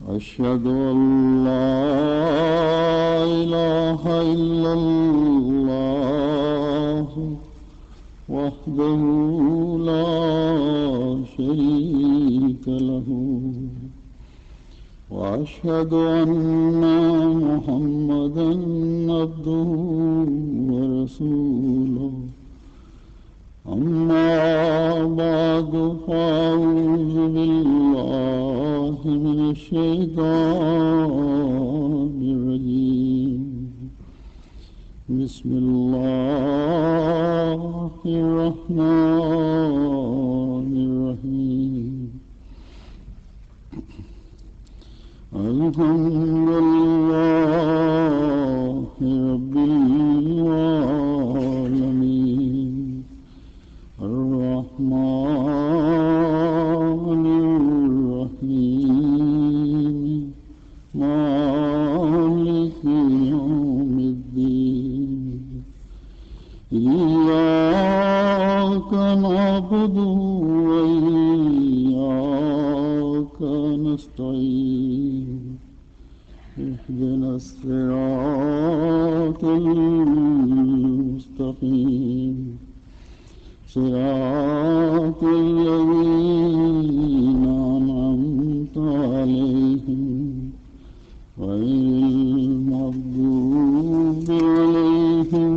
أشهد أن لا إله إلا الله وحده لا شريك له وأشهد أن محمدا عبده ورسوله أما بعد فأعوذ بالله من الشيطان الرجيم بسم الله الرحمن الرحيم الحمد لله رب العالمين الرحمن الرحيم مالك يوم الدين إياك نعبد وإياك نستعين اهدنا الصراط المستقيم صراط الذين أنعمت عليهم غير المغضوب عليهم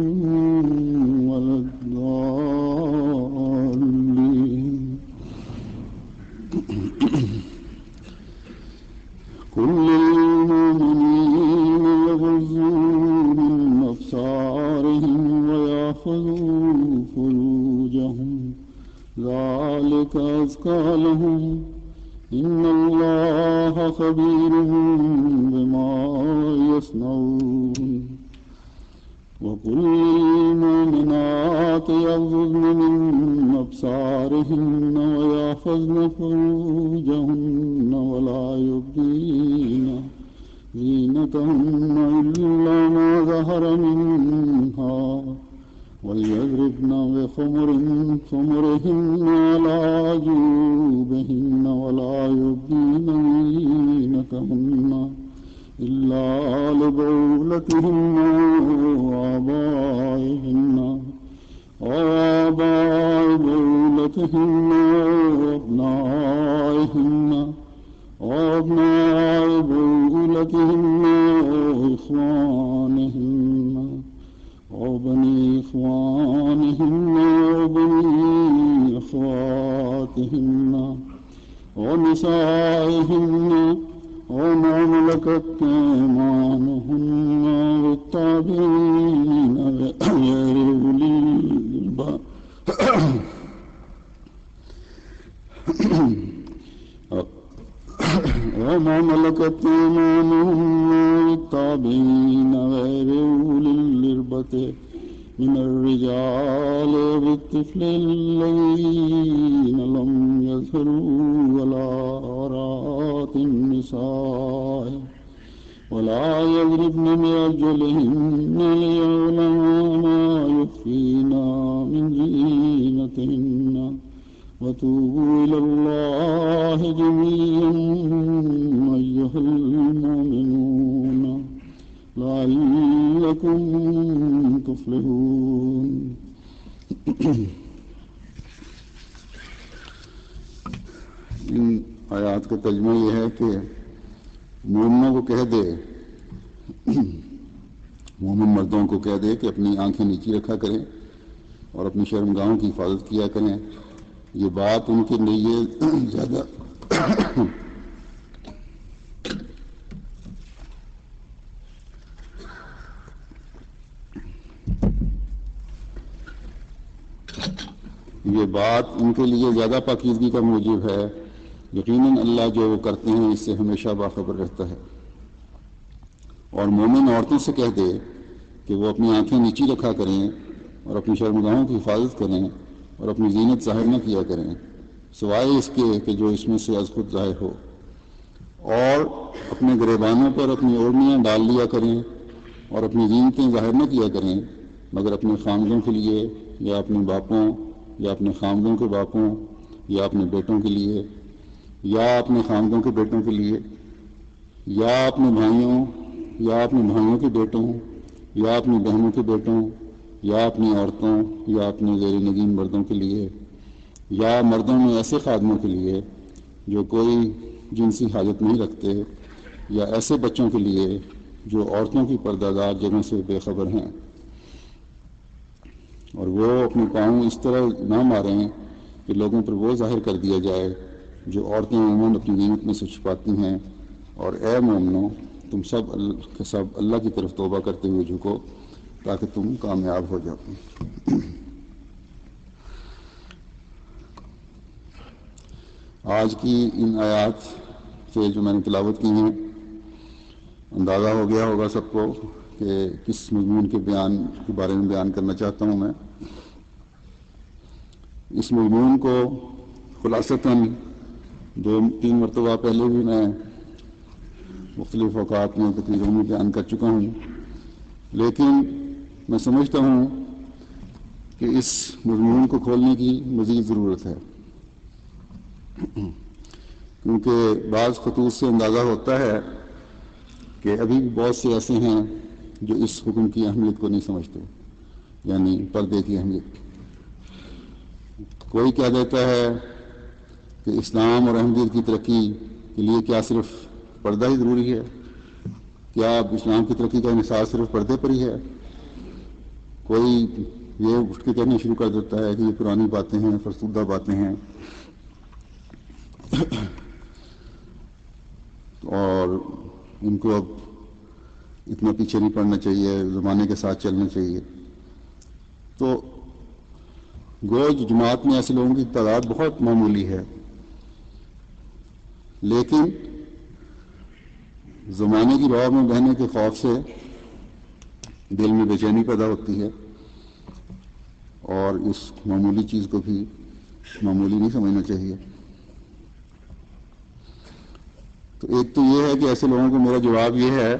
ولا الضالين قل للمؤمنين يغضوا من أبصارهم ويحفظوا فروجهم ذلك أزكى لهم إن الله خبير بما يصنعون وقل للمؤمنات يغضضن من أبصارهن ويحفظن فروجهن ولا يبدين زينتهن إلا ما ظهر منها وليضربن بخمرهن على جيوبهن ولا يبدين زينتهن إلا لبعولتهن وآبائهن وآباء بعولتهن وأبنائهن وأبناء بعولتهن وإخوانهن وبني إخوانهن وبني أخواتهن ونسائهن وما ملكت أيمانهن والتابعين غير أولي الألباب وما ملكت أيمانهن والتابعين غير أولي الإربة من الرجال والطفل الذين لم يظهروا على عورات النساء ولا يضربن بأرجلهن ليعلم ما يخفين من زينتهن وتوبوا إلى الله جميعا أيها المؤمنون لعلكم تفلحون. ان آیات کا ترجمہ یہ ہے کہ مومنوں کو کہہ دے، مومن مردوں کو کہہ دے کہ اپنی آنکھیں نیچی رکھا کریں اور اپنی شرمگاہوں کی حفاظت کیا کریں. یہ بات ان کے لیے زیادہ پاکیزگی کا موجب ہے. یقیناً اللہ جو وہ کرتے ہیں اس سے ہمیشہ باخبر رہتا ہے. اور مومن عورتوں سے کہہ دے کہ وہ اپنی آنکھیں نیچی رکھا کریں اور اپنی شرمگاہوں کی حفاظت کریں اور اپنی زینت ظاہر نہ کیا کریں سوائے اس کے کہ جو اس میں سے از خود ظاہر ہو، اور اپنے گریبانوں پر اپنی اوڑھنیاں ڈال لیا کریں اور اپنی زینتیں ظاہر نہ کیا کریں مگر اپنے خامدوں کے لیے یا اپنے باپوں یا اپنے خامدوں کے باپوں یا اپنے بیٹوں کے لیے یا اپنے خامدوں کے بیٹوں کے لیے یا اپنے بھائیوں کے بیٹوں یا اپنی بہنوں کے بیٹوں یا اپنی عورتوں یا اپنے زیر نگین مردوں کے لیے یا مردوں میں ایسے خادموں کے لیے جو کوئی جنسی حاجت نہیں رکھتے یا ایسے بچوں کے لیے جو عورتوں کی پردہ دار جگہوں سے بے خبر ہیں اور وہ اپنے پاؤں اس طرح نہ ماریں کہ لوگوں پر وہ ظاہر کر دیا جائے جو عورتیں عموماً اپنی زینت میں سے چھپاتی ہیں، اور اے مومنو تم سب اللہ کی طرف توبہ کرتے ہوئے جھکو تاکہ تم کامیاب ہو جاؤ۔ آج کی ان آیات سے جو میں نے تلاوت کی ہیں اندازہ ہو گیا ہوگا سب کو کہ کس مضمون کے بارے میں بیان کرنا چاہتا ہوں میں۔ اس مضمون کو خلاصتاً 2-3 مرتبہ پہلے بھی میں مختلف اوقات میں تقریروں میں بیان کر چکا ہوں، لیکن میں سمجھتا ہوں کہ اس مضمون کو کھولنے کی مزید ضرورت ہے، کیونکہ بعض خطوط سے اندازہ ہوتا ہے کہ ابھی بھی بہت سے ایسے ہیں جو اس حکم کی اہمیت کو نہیں سمجھتے، یعنی پردے کی اہمیت۔ کوئی کہہ دیتا ہے کہ اسلام اور احمدیت کی ترقی کے لیے کیا صرف پردہ ہی ضروری ہے؟ کیا اب اسلام کی ترقی کا انحصار صرف پردے پر ہی ہے؟ کوئی یہ اٹھ کے کہنا شروع کر دیتا ہے کہ یہ پرانی باتیں ہیں، فرسودہ باتیں ہیں، اور ان کو اب اتنا پیچھے نہیں پڑنا چاہیے، زمانے کے ساتھ چلنا چاہیے۔ تو گو جماعت میں ایسے لوگوں کی تعداد بہت معمولی ہے، لیکن زمانے کی رعب میں بہنے کے خوف سے دل میں بے چینی پیدا ہوتی ہے اور اس معمولی چیز کو بھی معمولی نہیں سمجھنا چاہیے۔ تو ایک تو یہ ہے کہ ایسے لوگوں کو میرا جواب یہ ہے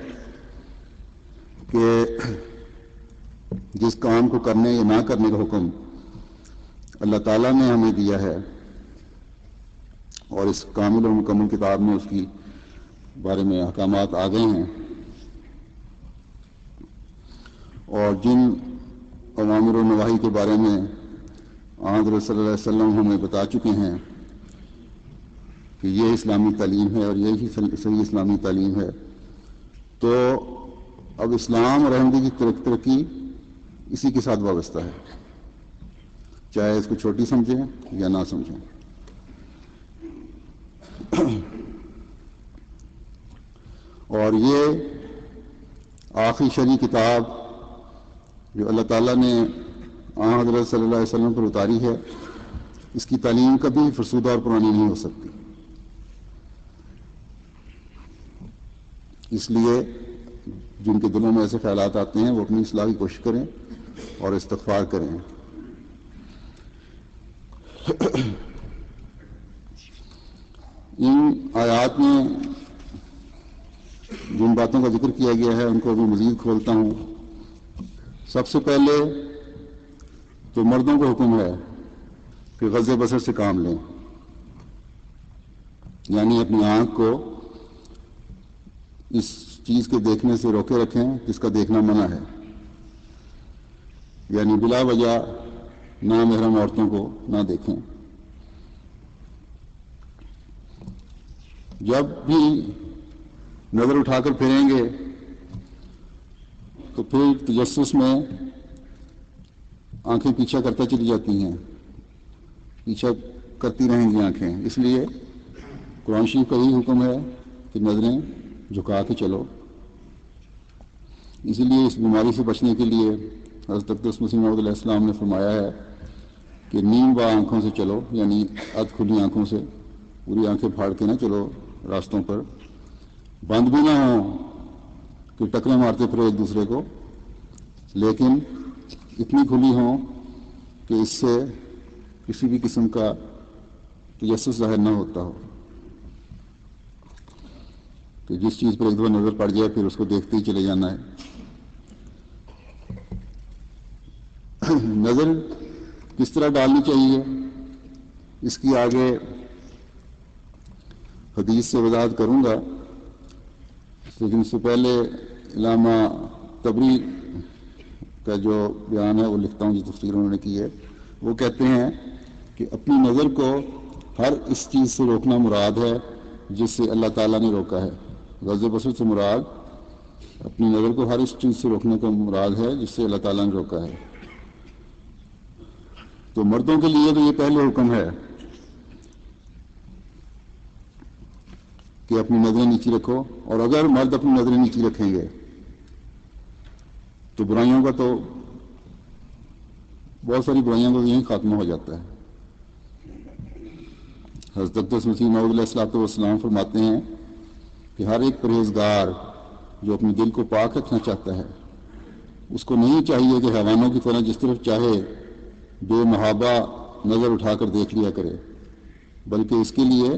کہ جس کام کو کرنے یا نہ کرنے کا حکم اللہ تعالیٰ نے ہمیں دیا ہے اور اس کامل و مکمل کتاب میں اس کی بارے میں احکامات آ گئے ہیں، اور جن اوامر و نواہی کے بارے میں حضرت صلی اللہ علیہ وسلم ہمیں بتا چکے ہیں کہ یہ اسلامی تعلیم ہے اور یہی صحیح اسلامی تعلیم ہے، تو اب اسلام اور احمدی کی ترقی اسی کے ساتھ وابستہ ہے، چاہے اس کو چھوٹی سمجھیں یا نہ سمجھیں۔ اور یہ آخری شرعی کتاب جو اللہ تعالیٰ نے حضرت صلی اللہ علیہ وسلم پر اتاری ہے، اس کی تعلیم کبھی فرسودہ اور پرانی نہیں ہو سکتی۔ اس لیے جن کے دلوں میں ایسے خیالات آتے ہیں وہ اپنی اصلاح کی کوشش کریں اور استغفار کریں۔ ان آیات میں جن باتوں کا ذکر کیا گیا ہے ان کو بھی مزید کھولتا ہوں۔ سب سے پہلے تو مردوں کو حکم ہے کہ غض بصر سے کام لیں، یعنی اپنی آنکھ کو اس چیز کے دیکھنے سے روکے رکھیں جس کا دیکھنا منع ہے، یعنی بلا وجہ نامحرم عورتوں کو نہ دیکھیں۔ جب بھی نظر اٹھا کر پھریں گے تو پھر تجسس میں آنکھیں پیچھا کرتا چلی جاتی ہیں، پیچھا کرتی رہیں گی آنکھیں۔ اس لیے قرآن شریف کا یہی حکم ہے کہ نظریں جھکا کے چلو۔ اسی لیے اس بیماری سے بچنے کے لیے حضرت اقدس مسیح موعود علیہ السلام نے فرمایا ہے کہ نیم با آنکھوں سے چلو، یعنی ادھ کھلی آنکھوں سے، پوری آنکھیں پھاڑ کے نہ چلو راستوں پر، بند بھی نہ ہوں کہ ٹکریں مارتے پھرو ایک دوسرے کو، لیکن اتنی کھلی ہوں کہ اس سے کسی بھی قسم کا تجسس ظاہر نہ ہوتا ہو، کہ جس چیز پر ایک دفعہ نظر پڑ جائے پھر اس کو دیکھتے ہی چلے جانا ہے۔ نظر کس طرح ڈالنی چاہیے اس کی آگے حدیث سے وضاحت کروں گا، لیکن اس سے پہلے علامہ طبری کا جو بیان ہے وہ لکھتا ہوں، جو تفسیر انہوں نے کی ہے، وہ کہتے ہیں کہ اپنی نظر کو ہر اس چیز سے روکنا مراد ہے جس سے اللہ تعالیٰ نے روکا ہے۔ غض بصر سے مراد اپنی نظر کو ہر اس چیز سے روکنے کا مراد ہے جس سے اللہ تعالیٰ نے روکا ہے۔ تو مردوں کے لیے تو یہ پہلے حکم ہے کہ اپنی نظریں نیچی رکھو، اور اگر مرد اپنی نظریں نیچی رکھیں گے تو برائیوں کا تو بہت ساری برائیوں کا یہیں خاتمہ ہو جاتا ہے۔ حضرت اقدس مسیح موعود علیہ الصلوۃ والسلام فرماتے ہیں کہ ہر ایک پرہیزگار جو اپنے دل کو پاک رکھنا چاہتا ہے، اس کو نہیں چاہیے کہ حیوانوں کی طرح جس طرف چاہے بے محابہ نظر اٹھا کر دیکھ لیا کرے، بلکہ اس کے لیے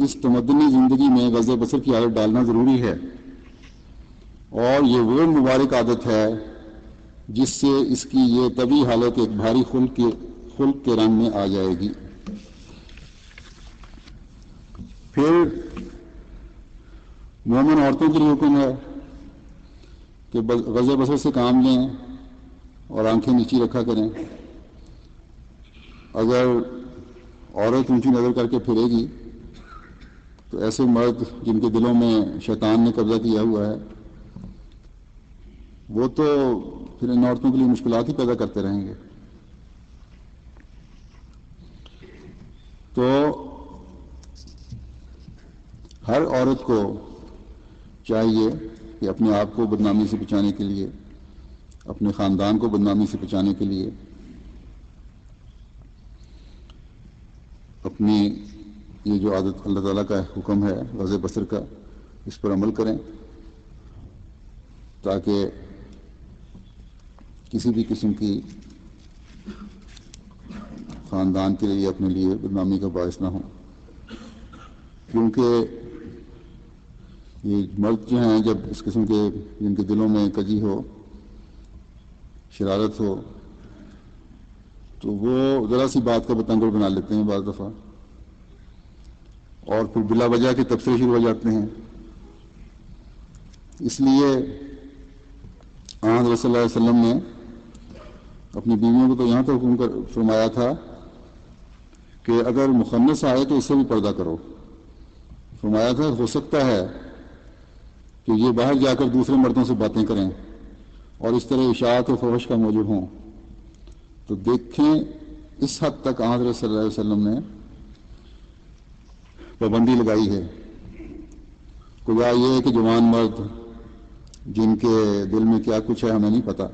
اس تمدنی زندگی میں غض بصر کی عادت ڈالنا ضروری ہے، اور یہ وہ مبارک عادت ہے جس سے اس کی یہ طبعی حالت ایک بھاری خلق کے رنگ میں آ جائے گی۔ پھر مومن عورتوں کے لیے حکم ہے کہ غض بصر سے کام لیں اور آنکھیں نیچی رکھا کریں۔ اگر عورت اونچی نظر کر کے پھرے گی تو ایسے مرد جن کے دلوں میں شیطان نے قبضہ کیا ہوا ہے وہ تو پھر ان عورتوں کے لیے مشکلات ہی پیدا کرتے رہیں گے۔ تو ہر عورت کو چاہیے کہ اپنے آپ کو بدنامی سے بچانے کے لیے، اپنے خاندان کو بدنامی سے بچانے کے لیے اپنی یہ جو عادت اللہ تعالیٰ کا حکم ہے غض بصر کا، اس پر عمل کریں تاکہ کسی بھی قسم کی خاندان کے لیے اپنے لیے بدنامی کا باعث نہ ہو، کیونکہ یہ مرد جو ہیں جب اس قسم کے جن کے دلوں میں کجی ہو، شرارت ہو، تو وہ ذرا سی بات کا بتنگڑ بنا لیتے ہیں بعض دفعہ، اور پھر بلا وجہ کے تبصرے شروع ہو جاتے ہیں۔ اس لیے حضرت صلی اللہ علیہ وسلم نے اپنی بیویوں کو تو یہاں تک حکم فرمایا تھا کہ اگر مخنث آئے تو اس سے بھی پردہ کرو۔ فرمایا تھا ہو سکتا ہے کہ یہ باہر جا کر دوسرے مردوں سے باتیں کریں اور اس طرح اشاعت و فحش کا موجب ہوں۔ تو دیکھیں اس حد تک حضرت صلی اللہ علیہ وسلم نے پابندی لگائی ہے۔ خدا یہ ہے کہ جوان مرد جن کے دل میں کیا کچھ ہے ہمیں نہیں پتہ،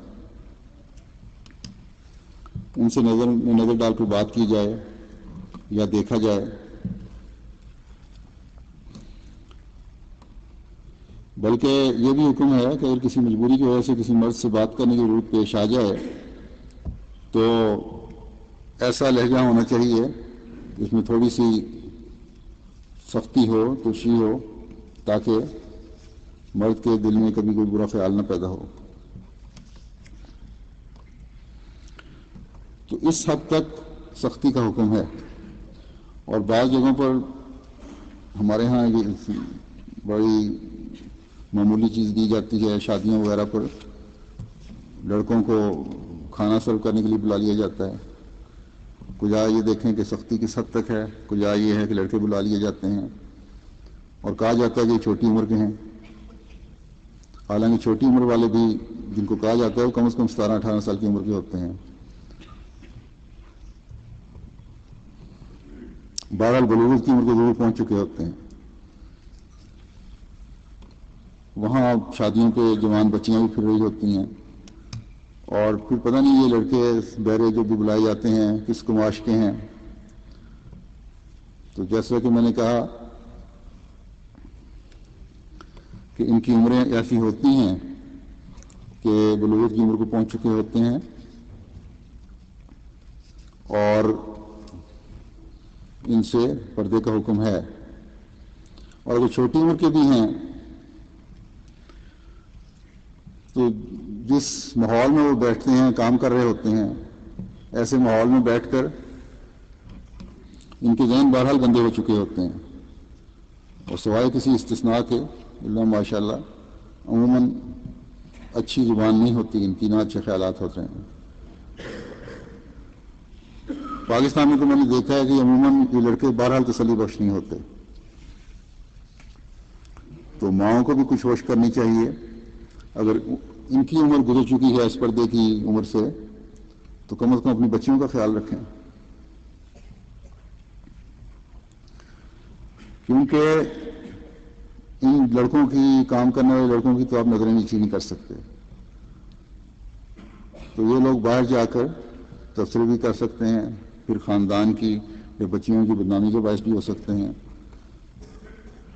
ان سے نظر ڈال کر بات کی جائے یا دیکھا جائے، بلکہ یہ بھی حکم ہے کہ اگر کسی مجبوری کی وجہ سے کسی مرد سے بات کرنے کی ضرورت پیش آ جائے تو ایسا لہجہ ہونا چاہیے جس میں تھوڑی سی سختی ہو، ترشی ہو، تاکہ مرد کے دل میں کبھی کوئی برا خیال نہ پیدا ہو۔ تو اس حد تک سختی کا حکم ہے، اور بعض جگہوں پر ہمارے ہاں یہ بڑی معمولی چیز دی جاتی ہے، شادیوں وغیرہ پر لڑکوں کو کھانا سرو کرنے کے لیے بلا لیا جاتا ہے۔ کجا یہ دیکھیں کہ سختی کس حد تک ہے، کجا یہ ہے کہ لڑکے بلا لیے جاتے ہیں اور کہا جاتا ہے کہ یہ چھوٹی عمر کے ہیں، حالانکہ چھوٹی عمر والے بھی جن کو کہا جاتا ہے وہ کم از کم 17-18 سال کی عمر کے ہوتے ہیں۔ بہرحال بلوغ کی عمر کو ضرور پہنچ چکے ہوتے ہیں۔ وہاں شادیوں پہ جوان بچیاں بھی پھر رہی ہوتی ہیں، اور پھر پتہ نہیں یہ لڑکے بہرے جو بھی بلائے جاتے ہیں کس کماش کے ہیں۔ تو جیسا کہ میں نے کہا کہ ان کی عمریں ایسی ہوتی ہیں کہ بلوغ کی عمر کو پہنچ چکے ہوتے ہیں، اور ان سے پردے کا حکم ہے۔ اور اگر چھوٹی عمر کے بھی ہیں تو جس ماحول میں وہ بیٹھتے ہیں، کام کر رہے ہوتے ہیں، ایسے ماحول میں بیٹھ کر ان کے ذہن بہرحال گندے ہو چکے ہوتے ہیں، اور سوائے کسی استثناء کے اللہ ماشاء اللہ عموماً اچھی زبان نہیں ہوتی، ان کی نہ اچھے خیالات ہوتے ہیں۔ پاکستان میں تو میں نے دیکھا ہے کہ عموماً یہ لڑکے بہرحال تسلی بخش نہیں ہوتے، تو ماؤں کو بھی کچھ ہوش کرنی چاہیے۔ اگر ان کی عمر گزر چکی ہے اس پردے کی عمر سے، تو کم از کم اپنی بچیوں کا خیال رکھیں، کیونکہ ان لڑکوں کی، کام کرنے والے لڑکوں کی تو آپ نظریں نیچی نہیں کر سکتے، تو یہ لوگ باہر جا کر تبصرے بھی کر سکتے ہیں، پھر خاندان کی یا بچیوں کی بدنامی کے باعث بھی ہو سکتے ہیں۔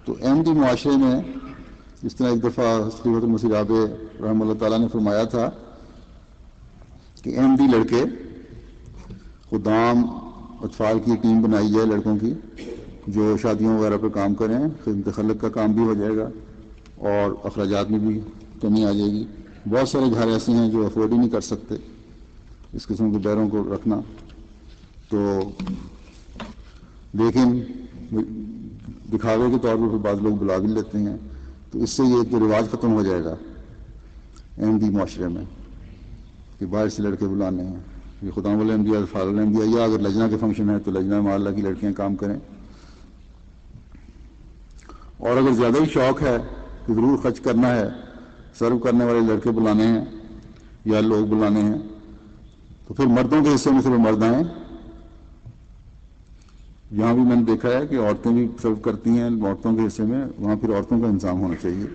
تو احمدی معاشرے میں اس طرح ایک دفعہ خلیفۃ المسیح رابع رحمہ اللہ تعالیٰ نے فرمایا تھا کہ احمدی لڑکے، خدام اطفال کی ٹیم بنائی جائے لڑکوں کی جو شادیوں وغیرہ پہ کام کریں، خدمت خلق کا کام بھی ہو جائے گا اور اخراجات میں بھی کمی آ جائے گی۔ بہت سارے گھر ایسے ہیں جو افورڈ ہی نہیں کر سکتے اس قسم کے بیروں کو رکھنا، تو لیکن دکھاوے کے طور پر پھر بعض لوگ بلا بھی لیتے ہیں، تو اس سے یہ ایک رواج ختم ہو جائے گا احمدی معاشرے میں کہ باہر سے لڑکے بلانے ہیں، یہ خدام الانبیاء فاضل الانبیاء، یا اگر لجنہ کے فنکشن ہے تو لجنہ معلّہ کی لڑکیاں کام کریں۔ اور اگر زیادہ ہی شوق ہے کہ ضرور خرچ کرنا ہے، سرو کرنے والے لڑکے بلانے ہیں یا لوگ بلانے ہیں، تو پھر مردوں کے حصے میں صرف مرد آئیں۔ یہاں بھی میں نے دیکھا ہے کہ عورتیں بھی سرو کرتی ہیں عورتوں کے حصے میں، وہاں پھر عورتوں کا انتظام ہونا چاہیے۔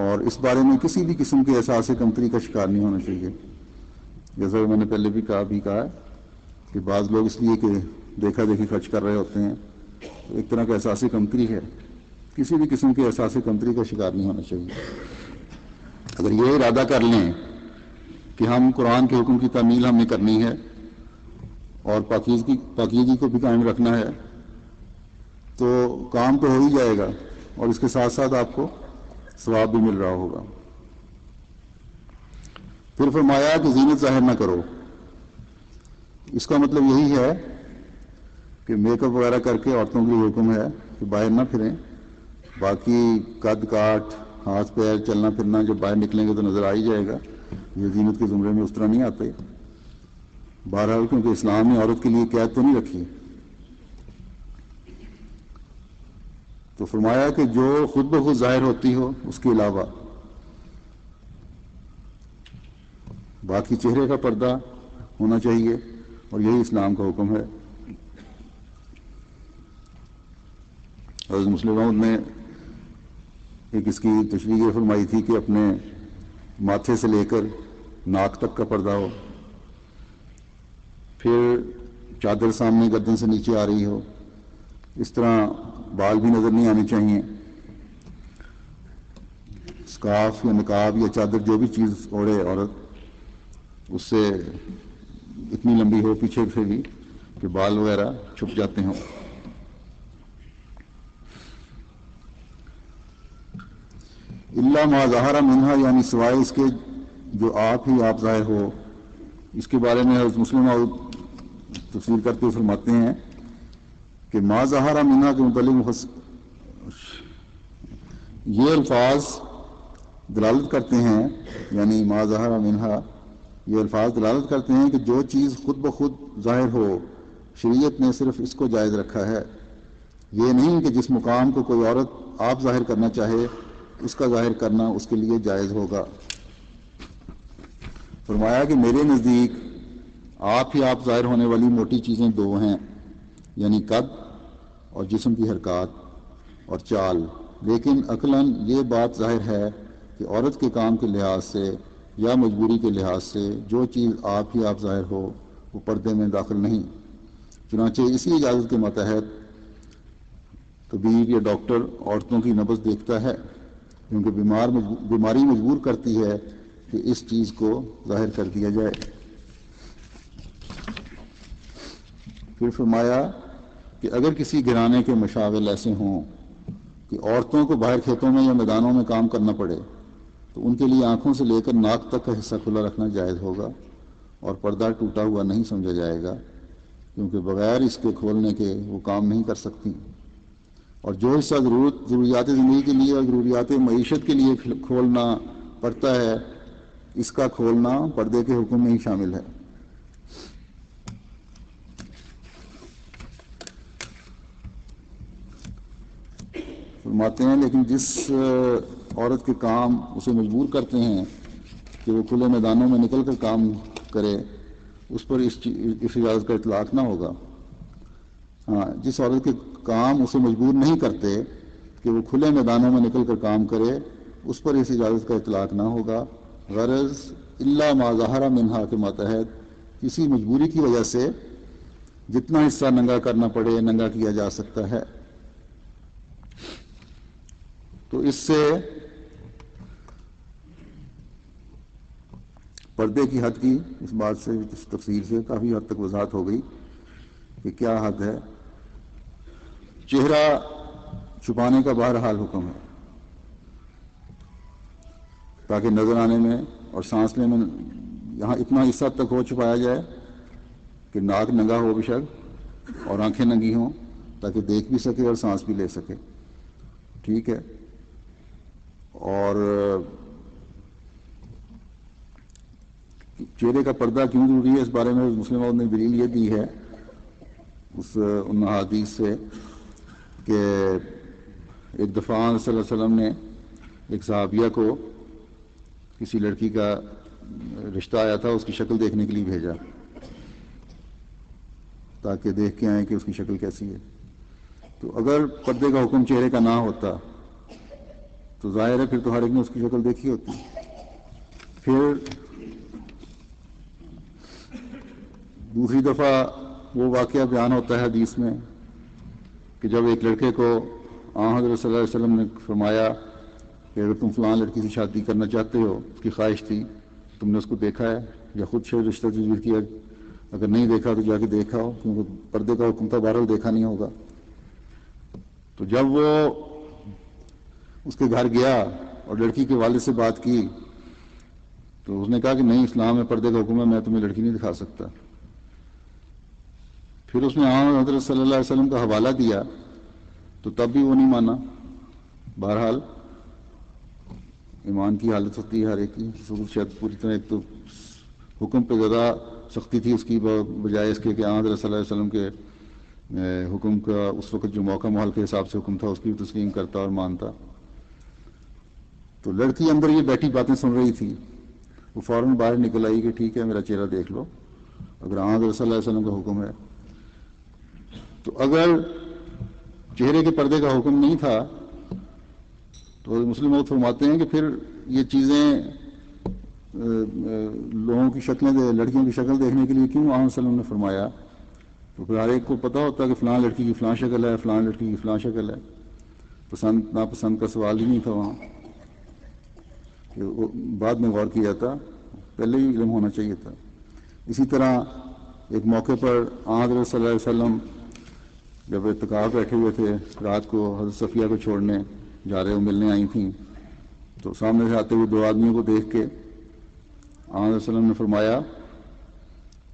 اور اس بارے میں کسی بھی قسم کے احساس کمتری کا شکار نہیں ہونا چاہیے، جیسا کہ میں نے پہلے بھی کہا کہ بعض لوگ اس لیے کہ دیکھا دیکھی خرچ کر رہے ہوتے ہیں، ایک طرح کا احساس کمتری ہے، کسی بھی قسم کے احساس کمتری کا شکار نہیں ہونا چاہیے۔ اگر یہ ارادہ کر لیں کہ ہم قرآن کے حکم کی تعمیل ہم نے کرنی ہے اور پاکیزگی کو بھی قائم رکھنا ہے، تو کام تو ہو ہی جائے گا اور اس کے ساتھ ساتھ آپ کو ثواب بھی مل رہا ہوگا۔ پھر فرمایا کہ زینت ظاہر نہ کرو، اس کا مطلب یہی ہے کہ میک اپ وغیرہ کر کے عورتوں کے لیے حکم ہے کہ باہر نہ پھریں، باقی قد کاٹ، ہاتھ پیر چلنا پھرنا جب باہر نکلیں گے تو نظر آ ہی جائے گا، یہ زینت کے زمرے میں اس طرح نہیں آتے۔ بہرحال کیونکہ اسلام نے عورت کے لیے قید تو نہیں رکھی، تو فرمایا کہ جو خود بخود ظاہر ہوتی ہو اس کے علاوہ باقی چہرے کا پردہ ہونا چاہیے، اور یہی اسلام کا حکم ہے۔ حضرت مسلم محمود نے ایک اس کی تشریح فرمائی تھی کہ اپنے ماتھے سے لے کر ناک تک کا پردہ ہو، پھر چادر سامنے گردن سے نیچے آ رہی ہو، اس طرح بال بھی نظر نہیں آنے چاہیے، اسکارف یا نقاب یا چادر جو بھی چیز اوڑھے عورت اس سے اتنی لمبی ہو پیچھے سے بھی کہ بال وغیرہ چھپ جاتے ہوں۔ الا ما ظہر منہا، یعنی سوائے اس کے جو آپ ہی آپ ظاہر ہو۔ اس کے بارے میں حضرت مسلم تفسیر کرتے ہوئے فرماتے ہیں کہ ما ظہر منہا کے متعلق یہ الفاظ دلالت کرتے ہیں، یعنی ما ظہر منہا یہ الفاظ دلالت کرتے ہیں کہ جو چیز خود بخود ظاہر ہو، شریعت نے صرف اس کو جائز رکھا ہے، یہ نہیں کہ جس مقام کو کوئی عورت آپ ظاہر کرنا چاہے اس کا ظاہر کرنا اس کے لیے جائز ہوگا۔ فرمایا کہ میرے نزدیک آپ ہی آپ ظاہر ہونے والی موٹی چیزیں دو ہیں، یعنی قد اور جسم کی حرکات اور چال، لیکن عقلاً یہ بات ظاہر ہے کہ عورت کے کام کے لحاظ سے یا مجبوری کے لحاظ سے جو چیز آپ ہی آپ ظاہر ہو وہ پردے میں داخل نہیں۔ چنانچہ اسی اجازت کے ماتحت طبیب یا ڈاکٹر عورتوں کی نبض دیکھتا ہے، کیونکہ بیماری مجبور کرتی ہے کہ اس چیز کو ظاہر کر دیا جائے۔ پھر فرمایا کہ اگر کسی گھرانے کے مشاغل ایسے ہوں کہ عورتوں کو باہر کھیتوں میں یا میدانوں میں کام کرنا پڑے، تو ان کے لیے آنکھوں سے لے کر ناک تک کا حصہ کھلا رکھنا جائز ہوگا اور پردہ ٹوٹا ہوا نہیں سمجھا جائے گا، کیونکہ بغیر اس کے کھولنے کے وہ کام نہیں کر سکتی۔ اور جو حصہ ضروریات زندگی کے لیے اور ضروریات معیشت کے لیے کھولنا پڑتا ہے، اس کا کھولنا پردے کے حکم میں ہی شامل ہے۔ فرماتے ہیں لیکن جس عورت کے کام اسے مجبور کرتے ہیں کہ وہ کھلے میدانوں میں نکل کر کام کرے، اس پر اس اجازت کا اطلاق نہ ہوگا۔ ہاں، جس عورت کے کام اسے مجبور نہیں کرتے کہ وہ کھلے میدانوں میں نکل کر کام کرے، اس پر اس اجازت کا اطلاق نہ ہوگا۔ غرض الا ما ظہر منہا کے ماتحت کسی مجبوری کی وجہ سے جتنا حصہ ننگا کرنا پڑے ننگا کیا جا سکتا ہے۔ تو اس سے پردے کی حد کی اس بات سے اس تفصیل سے کافی حد تک وضاحت ہو گئی کہ کیا حد ہے۔ چہرہ چھپانے کا بہرحال حکم ہے تاکہ نظر آنے میں اور سانس لینے میں یہاں اتنا حصہ تک ہو چھپایا جائے کہ ناک ننگا ہو بشک اور آنکھیں ننگی ہوں تاکہ دیکھ بھی سکے اور سانس بھی لے سکے، ٹھیک ہے۔ اور چہرے کا پردہ کیوں ضروری ہے اس بارے میں مسلم عورت نے دلیل یہ دی ہے ان احادیث سے کہ ایک دفعہ صلی اللہ علیہ وسلم نے ایک صحابیہ کو کسی لڑکی کا رشتہ آیا تھا، اس کی شکل دیکھنے کے لیے بھیجا تاکہ دیکھ کے آئیں کہ اس کی شکل کیسی ہے۔ تو اگر پردے کا حکم چہرے کا نہ ہوتا تو ظاہر ہے پھر تو ہر ایک نے اس کی شکل دیکھی ہوتی۔ پھر دوسری دفعہ وہ واقعہ بیان ہوتا ہے حدیث میں کہ جب ایک لڑکے کو حضرت صلی اللہ علیہ وسلم نے فرمایا کہ اگر تم فلاں لڑکی سے شادی کرنا چاہتے ہو، اس کی خواہش تھی، تم نے اس کو دیکھا ہے یا خود سے رشتہ تجویز کیا، اگر نہیں دیکھا تو جا کے دیکھا ہو، کیونکہ پردے کا حکم تھا، بہرحال دیکھا نہیں ہوگا۔ تو جب وہ اس کے گھر گیا اور لڑکی کے والد سے بات کی تو اس نے کہا کہ نہیں، اسلام میں پردے کا حکم ہے، میں تمہیں لڑکی نہیں دکھا سکتا۔ پھر اس نے حضرت صلی اللہ علیہ وسلم کا حوالہ دیا تو تب بھی وہ نہیں مانا۔ بہرحال ایمان کی حالت ہوتی ہے ہر ایک کی، شاید پوری طرح ایک تو حکم پہ زیادہ سختی تھی اس کی بجائے اس کے کہ حضرت صلی اللہ علیہ وسلم کے حکم کا اس وقت جو موقع ماحول کے حساب سے حکم تھا اس کی بھی تسلیم کرتا اور مانتا۔ تو لڑکی اندر یہ بیٹھی باتیں سن رہی تھی، وہ فوراً باہر نکل آئی کہ ٹھیک ہے میرا چہرہ دیکھ لو، اگر حضرت صلی اللہ علیہ وسلم کا حکم ہے۔ تو اگر چہرے کے پردے کا حکم نہیں تھا تو مسلم عورت فرماتے ہیں کہ پھر یہ چیزیں لوگوں کی شکلیں لڑکیوں کی شکل دیکھنے کے لیے کیوں صلی اللہ علیہ وسلم نے فرمایا؟ تو پھر ہر ایک کو پتہ ہوتا کہ فلاں لڑکی کی فلاں شکل ہے، فلاں لڑکی کی فلاں شکل ہے، پسند ناپسند کا سوال ہی نہیں تھا وہاں، کہ بعد میں غور کیا تھا، پہلے ہی علم ہونا چاہیے تھا۔ اسی طرح ایک موقع پر حضرت صلی اللہ علیہ وسلم جب اعتکاف بیٹھے ہوئے تھے، رات کو حضرت صفیہ کو چھوڑنے جا رہے، وہ ملنے آئی تھیں، تو سامنے سے آتے ہوئے دو آدمیوں کو دیکھ کے حضرت صلی اللہ علیہ وسلم نے فرمایا،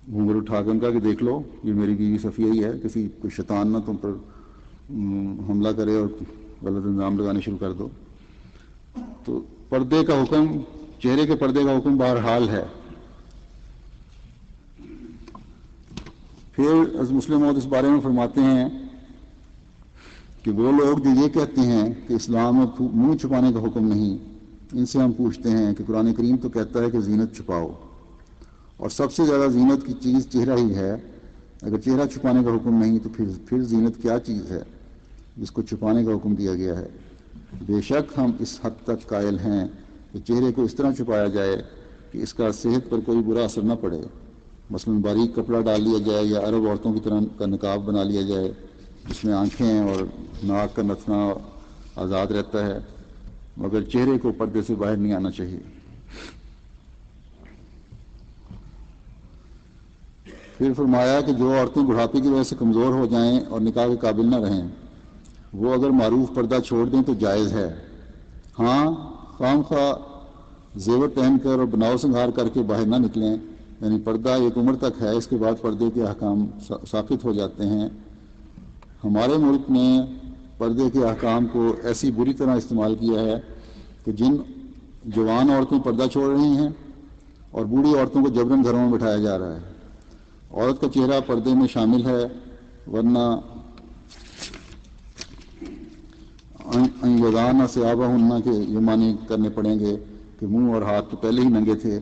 گھونگھر اٹھا کر ان کا کہ دیکھ لو یہ میری بیوی صفیہ ہی ہے، کسی کوئی شیطان نہ تم پر حملہ کرے اور غلط الزام لگانے شروع کر دو۔ تو پردے کا حکم، چہرے کے پردے کا حکم بہرحال ہے۔ پھر از مسلم عورت اس بارے میں فرماتے ہیں کہ وہ لوگ جو یہ کہتے ہیں کہ اسلام میں منہ چھپانے کا حکم نہیں، ان سے ہم پوچھتے ہیں کہ قرآن کریم تو کہتا ہے کہ زینت چھپاؤ، اور سب سے زیادہ زینت کی چیز چہرہ ہی ہے، اگر چہرہ چھپانے کا حکم نہیں تو پھر زینت کیا چیز ہے جس کو چھپانے کا حکم دیا گیا ہے؟ بے شک ہم اس حد تک قائل ہیں کہ چہرے کو اس طرح چھپایا جائے کہ اس کا صحت پر کوئی برا اثر نہ پڑے، مثلا باریک کپڑا ڈال لیا جائے یا عرب عورتوں کی طرح کا نقاب بنا لیا جائے جس میں آنکھیں اور ناک کا نتنا آزاد رہتا ہے، مگر چہرے کو پردے سے باہر نہیں آنا چاہیے۔ پھر فرمایا کہ جو عورتیں بڑھاپے کی وجہ سے کمزور ہو جائیں اور نکاح کے قابل نہ رہیں، وہ اگر معروف پردہ چھوڑ دیں تو جائز ہے، ہاں خام خواہ زیور پہن کر اور بناؤ سنگھار کر کے باہر نہ نکلیں، یعنی پردہ ایک عمر تک ہے، اس کے بعد پردے کے احکام ساقط ہو جاتے ہیں۔ ہمارے ملک میں پردے کے احکام کو ایسی بری طرح استعمال کیا ہے کہ جن جوان عورتیں پردہ چھوڑ رہی ہیں اور بوڑھی عورتوں کو جبراً گھروں میں بٹھایا جا رہا ہے۔ عورت کا چہرہ پردے میں شامل ہے، ورنہ یدانہ ثیابہ ہننا کے یہ معنی کرنے پڑیں گے کہ منہ اور ہاتھ تو پہلے ہی ننگے تھے،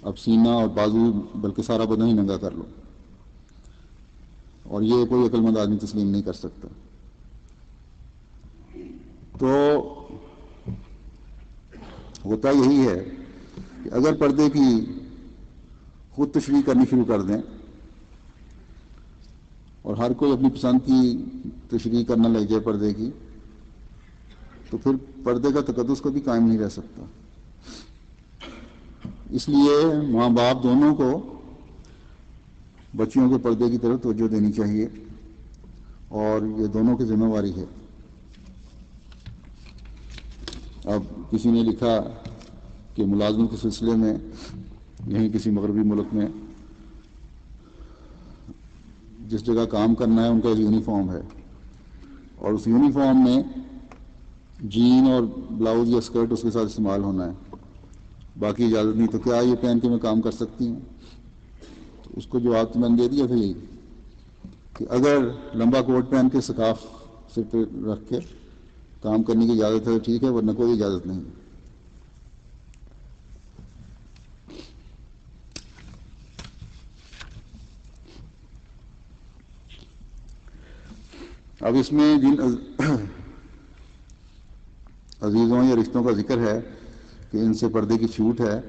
اب سینہ اور بازو بلکہ سارا بدن ہی ننگا کر لو، اور یہ کوئی عقل مند آدمی تسلیم نہیں کر سکتا۔ تو ہوتا یہی ہے کہ اگر پردے کی خود تشریح کرنی شروع کر دیں اور ہر کوئی اپنی پسند کی تشریح کرنا لگ جائے پردے کی، تو پھر پردے کا تقدس کبھی قائم نہیں رہ سکتا۔ اس لیے ماں باپ دونوں کو بچیوں کے پردے کی طرف توجہ دینی چاہیے، اور یہ دونوں کی ذمہ داری ہے۔ اب کسی نے لکھا کہ ملازمت کے سلسلے میں یہیں کسی مغربی ملک میں جس جگہ کام کرنا ہے ان کا ایک یونیفارم ہے، اور اس یونیفارم میں جین اور بلاؤز یا اسکرٹ اس کے ساتھ استعمال ہونا ہے، باقی اجازت نہیں۔ تو کیا یہ پہن کے میں کام کر سکتی ہوں؟ تو اس کو جواب تو میں نے دے دیا تھا یہی کہ اگر لمبا کوٹ پہن کے سکارف سر پہ رکھ کے کام کرنے کی اجازت ہے تو ٹھیک ہے، ورنہ کوئی اجازت نہیں۔ اب اس میں جن عزیزوں یا رشتوں کا ذکر ہے کہ ان سے پردے کی چھوٹ ہے،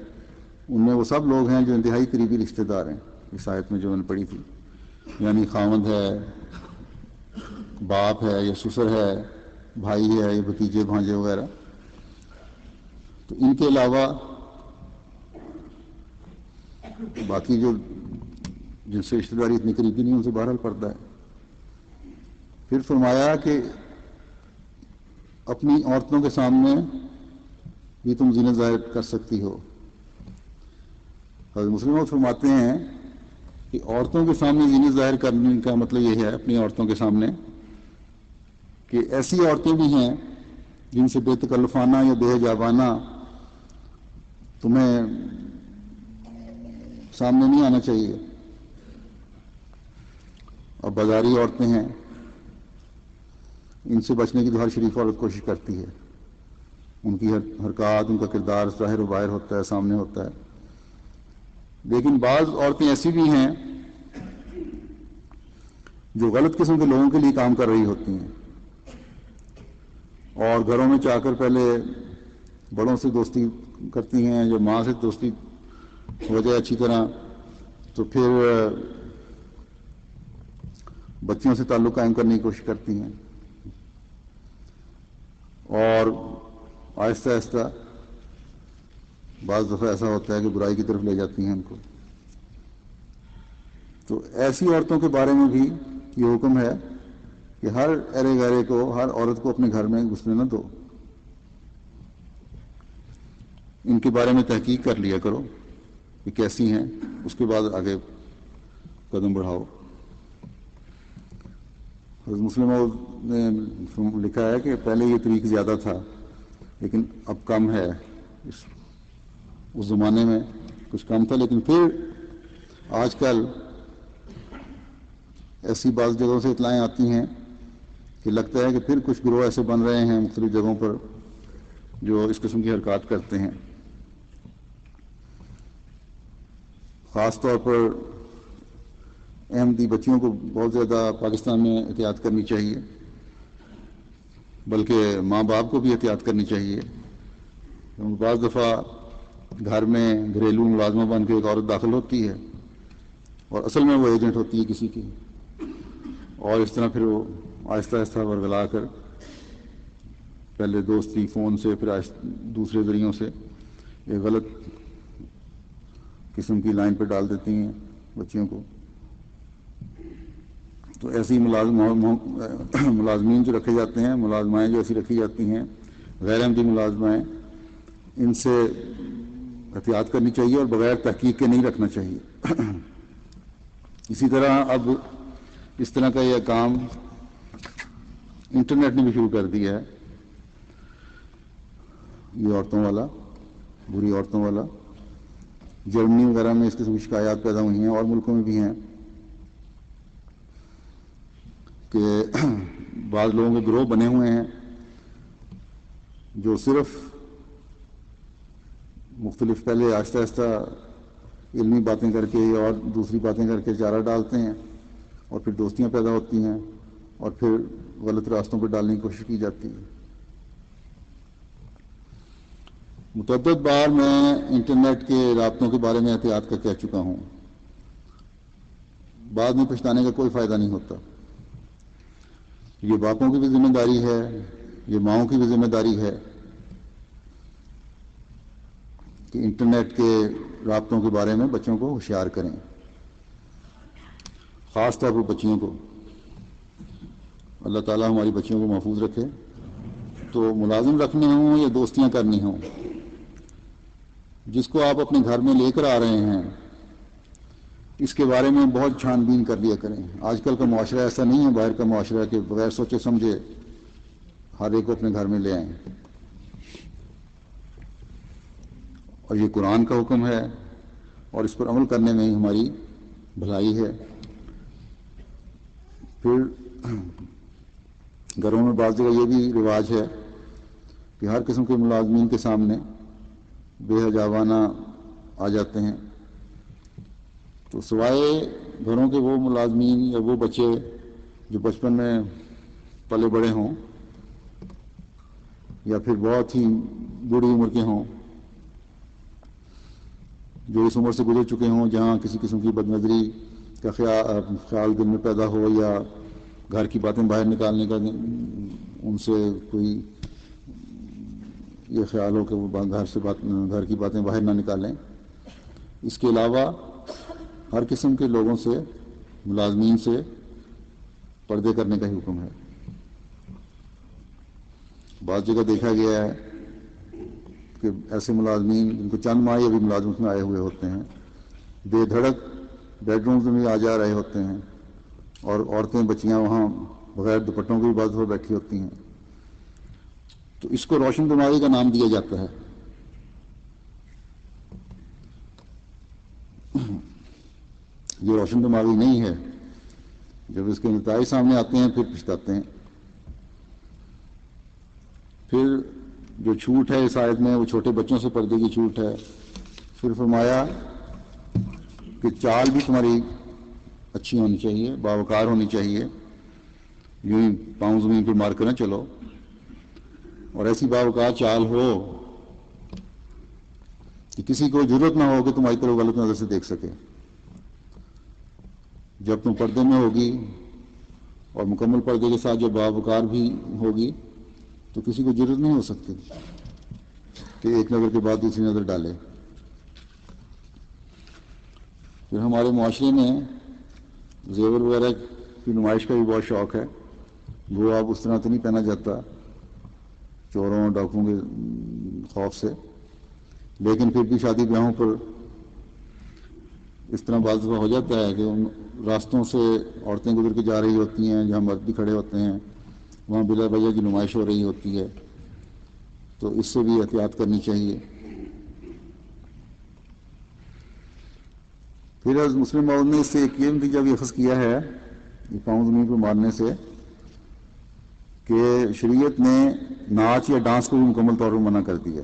ان میں وہ سب لوگ ہیں جو انتہائی قریبی رشتہ دار ہیں۔ اس آیت میں جو میں نے پڑھی تھی، یعنی خاوند ہے، باپ ہے یا سسر ہے، بھائی ہے یا بھتیجے بھانجے وغیرہ۔ تو ان کے علاوہ باقی جو جن سے رشتہ داری اتنی قریبی نہیں، ان سے بہرحال پردہ ہے۔ پھر فرمایا کہ اپنی عورتوں کے سامنے بھی تم زینت ظاہر کر سکتی ہو۔ حضرت مسلم فرماتے ہیں کہ عورتوں کے سامنے زینت ظاہر کرنے کا مطلب یہ ہے، اپنی عورتوں کے سامنے، کہ ایسی عورتیں بھی ہیں جن سے بے تکلفانہ یا بے حجابانہ تمہیں سامنے نہیں آنا چاہیے۔ اور بازاری عورتیں ہیں، ان سے بچنے کی تو ہر شریف عورت کوشش کرتی ہے، ان کی حرکات، ان کا کردار ظاہر و باہر ہوتا ہے، سامنے ہوتا ہے۔ لیکن بعض عورتیں ایسی بھی ہیں جو غلط قسم کے لوگوں کے لیے کام کر رہی ہوتی ہیں، اور گھروں میں جا کر پہلے بڑوں سے دوستی کرتی ہیں، یا ماں سے دوستی ہو جائے اچھی طرح تو پھر بچیوں سے تعلق قائم کرنے کی کوشش کرتی ہیں، اور آہستہ آہستہ بعض دفعہ ایسا ہوتا ہے کہ برائی کی طرف لے جاتی ہیں ان کو۔ تو ایسی عورتوں کے بارے میں بھی یہ حکم ہے کہ ہر ایرے غیرے کو، ہر عورت کو اپنے گھر میں گھسنے نہ دو، ان کے بارے میں تحقیق کر لیا کرو کہ کیسی ہیں، اس کے بعد آگے قدم بڑھاؤ۔ حضرت مسلم نے لکھا ہے کہ پہلے یہ طریق زیادہ تھا لیکن اب کم ہے، اس زمانے میں کچھ کم تھا، لیکن پھر آج کل ایسی بعض جگہوں سے اطلاعیں آتی ہیں کہ لگتا ہے کہ پھر کچھ گروہ ایسے بن رہے ہیں مختلف جگہوں پر جو اس قسم کی حرکات کرتے ہیں۔ خاص طور پر احمدی بچیوں کو بہت زیادہ پاکستان میں احتیاط کرنی چاہیے، بلکہ ماں باپ کو بھی احتیاط کرنی چاہیے۔ بعض دفعہ گھر میں گھریلو ملازمہ بن کے ایک عورت داخل ہوتی ہے اور اصل میں وہ ایجنٹ ہوتی ہے کسی کی، اور اس طرح پھر وہ آہستہ آہستہ ورگلا کر پہلے دوستی فون سے، پھر دوسرے ذریعوں سے ایک غلط قسم کی لائن پہ ڈال دیتی ہیں بچیوں کو۔ تو ایسی ملازمین جو رکھے جاتے ہیں، ملازمائیں جو ایسی رکھی جاتی ہیں، غیر احمدی ملازمائیں، ان سے احتیاط کرنی چاہیے اور بغیر تحقیق کے نہیں رکھنا چاہیے۔ اسی طرح اب اس طرح کا یہ کام انٹرنیٹ نے بھی شروع کر دیا ہے یہ عورتوں والا، بری عورتوں والا۔ جرمنی وغیرہ میں اس قسم کی شکایات پیدا ہوئی ہیں، اور ملکوں میں بھی ہیں کہ بعض لوگوں کے گروہ بنے ہوئے ہیں جو صرف مختلف پہلے آہستہ آہستہ علمی باتیں کر کے اور دوسری باتیں کر کے چارہ ڈالتے ہیں، اور پھر دوستیاں پیدا ہوتی ہیں، اور پھر غلط راستوں پہ ڈالنے کی کوشش کی جاتی ہے۔ متعدد بار میں انٹرنیٹ کے رابطوں کے بارے میں احتیاط کر کہہ چکا ہوں، بعد میں پچھتانے کا کوئی فائدہ نہیں ہوتا۔ یہ باپوں کی بھی ذمہ داری ہے، یہ ماؤں کی بھی ذمہ داری ہے کہ انٹرنیٹ کے رابطوں کے بارے میں بچوں کو ہوشیار کریں، خاص طور پر بچیوں کو۔ اللہ تعالیٰ ہماری بچیوں کو محفوظ رکھے۔ تو ملازم رکھنے ہوں یا دوستیاں کرنی ہوں، جس کو آپ اپنے گھر میں لے کر آ رہے ہیں اس کے بارے میں بہت چھان بین کر لیا کریں۔ آج کل کا معاشرہ ایسا نہیں ہے، باہر کا معاشرہ کہ بغیر سوچے سمجھے ہر ایک کو اپنے گھر میں لے آئیں۔ اور یہ قرآن کا حکم ہے، اور اس پر عمل کرنے میں ہی ہماری بھلائی ہے۔ پھر گھروں میں بعض جگہ یہ بھی رواج ہے کہ ہر قسم کے ملازمین کے سامنے بے حجابانہ آ جاتے ہیں، تو سوائے گھروں کے وہ ملازمین یا وہ بچے جو بچپن میں پلے بڑے ہوں یا پھر بہت ہی بوڑھی عمر کے ہوں، جو اس عمر سے گزر چکے ہوں جہاں کسی قسم کی بدنظری کا خیال دل میں پیدا ہو، یا گھر کی باتیں باہر نکالنے کا ان سے کوئی یہ خیال ہو کہ وہ گھر کی باتیں باہر نہ نکالیں۔ اس کے علاوہ ہر قسم کے لوگوں سے، ملازمین سے پردے کرنے کا ہی حکم ہے۔ بعض جگہ دیکھا گیا ہے کہ ایسے ملازمین جن کو چند ماہ ابھی ملازمت میں آئے ہوئے ہوتے ہیں، بے دھڑک بیڈ رومز میں آ جا رہے ہوتے ہیں، اور عورتیں بچیاں وہاں بغیر دوپٹوں کے بھی بعض بیٹھی ہوتی ہیں۔ تو اس کو روشن دماغی کا نام دیا جاتا ہے۔ یہ روشن دماغی نہیں ہے، جب اس کے نتائج سامنے آتے ہیں پھر پچھتاتے ہیں۔ پھر جو چھوٹ ہے اس آیت میں وہ چھوٹے بچوں سے پردے کی چھوٹ ہے۔ پھر فرمایا کہ چال بھی تمہاری اچھی ہونی چاہیے، باوقار ہونی چاہیے، یوں ہی پاؤں زمین پہ مار کر نہ چلو، اور ایسی باوقار چال ہو کہ کسی کو ضرورت نہ ہو کہ تمہاری طرف غلط نظر سے دیکھ سکے۔ جب تم پردے میں ہوگی اور مکمل پردے کے ساتھ جب باوقار بھی ہوگی تو کسی کو ضرورت نہیں ہو سکتی کہ ایک نظر کے بعد دوسری نظر ڈالے۔ پھر ہمارے معاشرے میں زیور وغیرہ کی نمائش کا بھی بہت شوق ہے، وہ اب اس طرح تو نہیں پہنا جاتا چوروں ڈاکوؤں کے خوف سے، لیکن پھر بھی شادی بیاہوں پر اس طرح بعض دفعہ ہو جاتا ہے کہ ان راستوں سے عورتیں گزر کے جا رہی ہوتی ہیں جہاں مرد بھی کھڑے ہوتے ہیں، وہاں بلا وجہ کی نمائش ہو رہی ہوتی ہے، تو اس سے بھی احتیاط کرنی چاہیے۔ پھر از مسلم موت نے اس سے ایک یہ نتیجہ بھی اخذ کیا ہے یہ پاؤں زمین کو مارنے سے کہ شریعت نے ناچ یا ڈانس کو بھی مکمل طور پر منع کر دیا،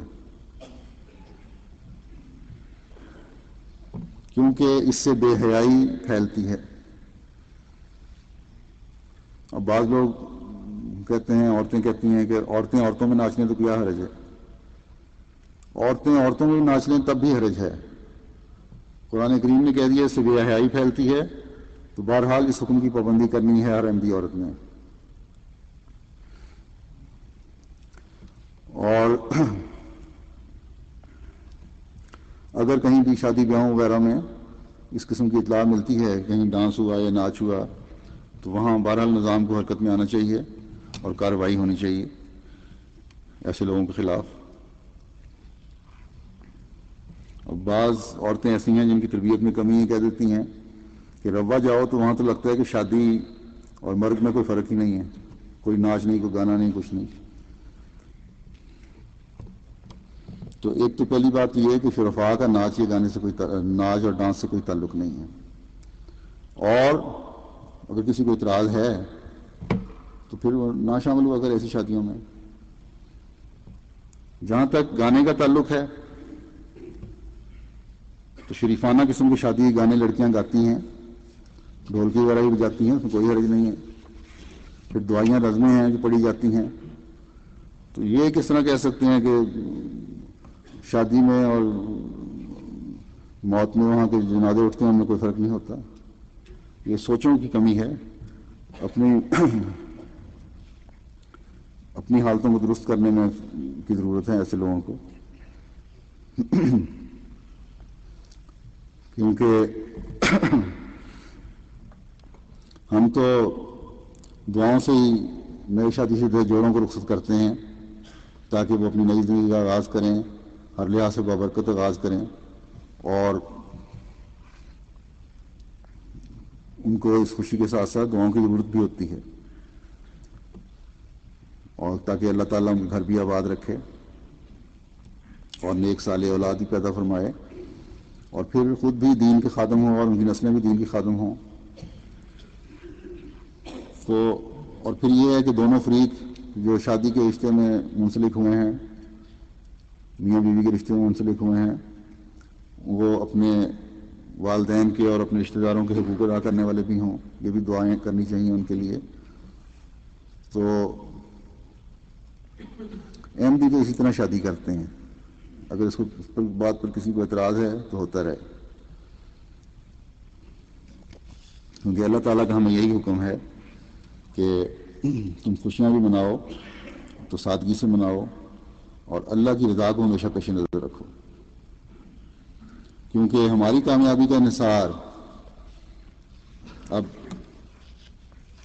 کیونکہ اس سے بے حیائی پھیلتی ہے۔ اب بعض لوگ کہتے ہیں، عورتیں کہتی ہیں کہ عورتیں عورتوں میں ناچ لیں تو کیا حرج ہے؟ عورتیں عورتوں میں ناچ لیں تب بھی حرج ہے۔ قرآن کریم نے کہہ دیا اس سے بے حیائی پھیلتی ہے، تو بہرحال اس حکم کی پابندی کرنی ہے ہر احمدی عورت نے۔ اور اگر کہیں بھی شادی بیاہوں وغیرہ میں اس قسم کی اطلاع ملتی ہے کہیں ڈانس ہوا یا ناچ ہوا تو وہاں بہرحال نظام کو حرکت میں آنا چاہیے اور کارروائی ہونی چاہیے ایسے لوگوں کے خلاف۔ اور بعض عورتیں ایسی ہیں جن کی تربیت میں کمی ہے، کہہ دیتی ہیں کہ روا جاؤ تو وہاں تو لگتا ہے کہ شادی اور مرد میں کوئی فرق ہی نہیں ہے، کوئی ناچ نہیں، کوئی گانا نہیں، کچھ نہیں. تو ایک تو پہلی بات یہ ہے کہ شرفاء کا ناچ یا گانے سے ناچ اور ڈانس سے کوئی تعلق نہیں ہے. اور اگر کسی کو اعتراض ہے تو پھر وہ نہ شامل ہوا کرے ایسی شادیوں میں. جہاں تک گانے کا تعلق ہے تو شریفانہ قسم کی شادی گانے لڑکیاں گاتی ہیں، ڈھولکی وغیرہ بھی بجاتی ہیں، اس میں کوئی حرج نہیں ہے. پھر دعائیاں رزمیں ہیں جو پڑھی جاتی ہیں. تو یہ کس طرح کہہ سکتے ہیں کہ شادی میں اور موت میں وہاں کے جنازے اٹھتے ہیں ان میں کوئی فرق نہیں ہوتا؟ یہ سوچوں کی کمی ہے. اپنی حالتوں کو درست کرنے میں کی ضرورت ہے ایسے لوگوں کو. کیونکہ ہم تو دعاؤں سے ہی نئے شادی شدہ جوڑوں کو رخصت کرتے ہیں تاکہ وہ اپنی نئی زندگی کا آغاز کریں، ہر لحاظ سے بابرکت آغاز کریں، اور ان کو اس خوشی کے ساتھ ساتھ دعاؤں کی ضرورت بھی ہوتی ہے، اور تاکہ اللہ تعالیٰ ان کے گھر بھی آباد رکھے اور نیک صالح اولاد بھی پیدا فرمائے، اور پھر خود بھی دین کے خادم ہوں اور ان کی نسلیں بھی دین کی خادم ہوں. تو اور پھر یہ ہے کہ دونوں فریق جو شادی کے رشتے میں منسلک ہوئے ہیں، میاں بیوی کے رشتے میں منسلک ہوئے ہیں، وہ اپنے والدین کے اور اپنے رشتہ داروں کے حقوق ادا کرنے والے بھی ہوں. یہ بھی دعائیں کرنی چاہیے ان کے لیے. تو احمدی تو اسی طرح شادی کرتے ہیں. اگر اس بات پر کسی کو اعتراض ہے تو ہوتا رہے، کیونکہ اللہ تعالیٰ کا ہمیں یہی حکم ہے کہ تم خوشیاں بھی مناؤ تو سادگی سے مناؤ اور اللہ کی رضا کو ہمیشہ پیش نظر رکھو. کیونکہ ہماری کامیابی کا انحصار اب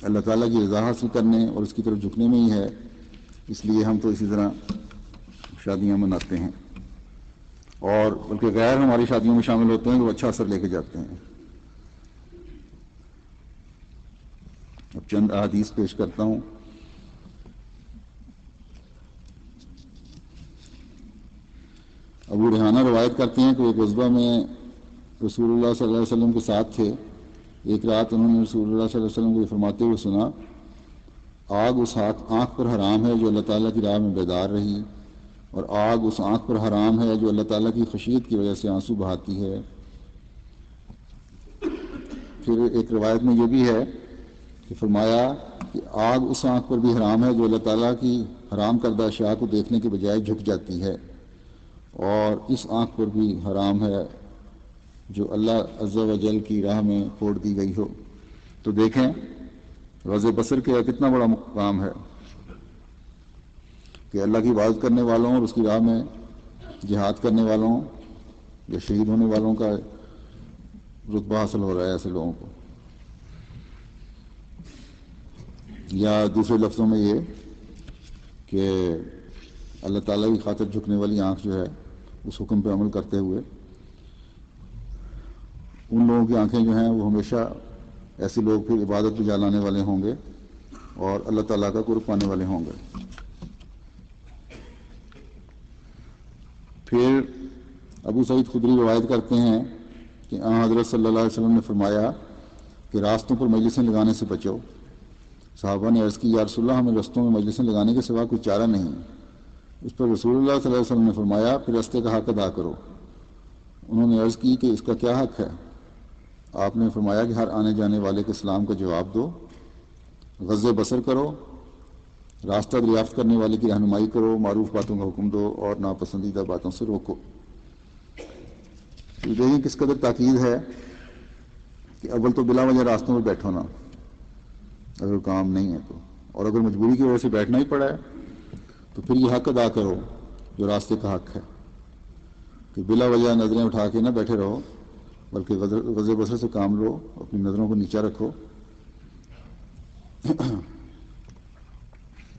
اللہ تعالیٰ کی رضا حاصل کرنے اور اس کی طرف جھکنے میں ہی ہے. اس لیے ہم تو اسی طرح شادیاں مناتے ہیں، اور بلکہ غیر ہماری شادیوں میں شامل ہوتے ہیں تو وہ اچھا اثر لے کے جاتے ہیں. اب چند احادیث پیش کرتا ہوں. ابو ریحانہ روایت کرتے ہیں کہ وہ غزوہ میں رسول اللہ صلی اللہ علیہ وسلم کے ساتھ تھے. ایک رات انہوں نے رسول اللہ صلی اللہ علیہ وسلم کو یہ فرماتے ہوئے سنا: آگ اس آنکھ پر حرام ہے جو اللہ تعالیٰ کی راہ میں بیدار رہی، اور آگ اس آنکھ پر حرام ہے جو اللہ تعالیٰ کی خشیت کی وجہ سے آنسو بہاتی ہے. پھر ایک روایت میں یہ بھی ہے کہ فرمایا کہ آگ اس آنکھ پر بھی حرام ہے جو اللہ تعالیٰ کی حرام کردہ اشیاء کو دیکھنے کے بجائے جھک جاتی ہے، اور اس آنکھ پر بھی حرام ہے جو اللہ عز و جل کی راہ میں پھوڑ دی گئی ہو. تو دیکھیں غض بصر کے کتنا بڑا مقام ہے کہ اللہ کی عبادت کرنے والوں اور اس کی راہ میں جہاد کرنے والوں یا شہید ہونے والوں کا رتبہ حاصل ہو رہا ہے ایسے لوگوں کو. یا دوسرے لفظوں میں یہ کہ اللہ تعالیٰ کی خاطر جھکنے والی آنکھ جو ہے اس حکم پہ عمل کرتے ہوئے ان لوگوں کی آنکھیں جو ہیں وہ ہمیشہ ایسے لوگ پھر عبادت پہ جلانے والے ہوں گے اور اللہ تعالیٰ کا قرب پانے والے ہوں گے. پھر ابو سعید خدری روایت کرتے ہیں کہ حضرت صلی اللہ علیہ وسلم نے فرمایا کہ راستوں پر مجلسیں لگانے سے بچو. صحابہ نے عرض کی: یا رسول اللہ، ہمیں رستوں میں مجلسیں لگانے کے سوا کوئی چارہ نہیں. اس پر رسول اللہ صلی اللہ علیہ وسلم نے فرمایا: پھر رستے کا حق ادا کرو. انہوں نے عرض کی کہ اس کا کیا حق ہے؟ آپ نے فرمایا کہ ہر آنے جانے والے کے سلام کا جواب دو، غض بصر کرو، راستہ دریافت کرنے والے کی رہنمائی کرو، معروف باتوں کا حکم دو اور ناپسندیدہ باتوں سے روکو. دیکھیں کس قدر تاکید ہے کہ اول تو بلا وجہ راستوں میں بیٹھو نا اگر کام نہیں ہے تو، اور اگر مجبوری کی وجہ سے بیٹھنا ہی پڑا ہے تو پھر یہ حق ادا کرو جو راستے کا حق ہے کہ بلا وجہ نظریں اٹھا کے نہ بیٹھے رہو، بلکہ غض بصر سے کام لو، اپنی نظروں کو نیچا رکھو.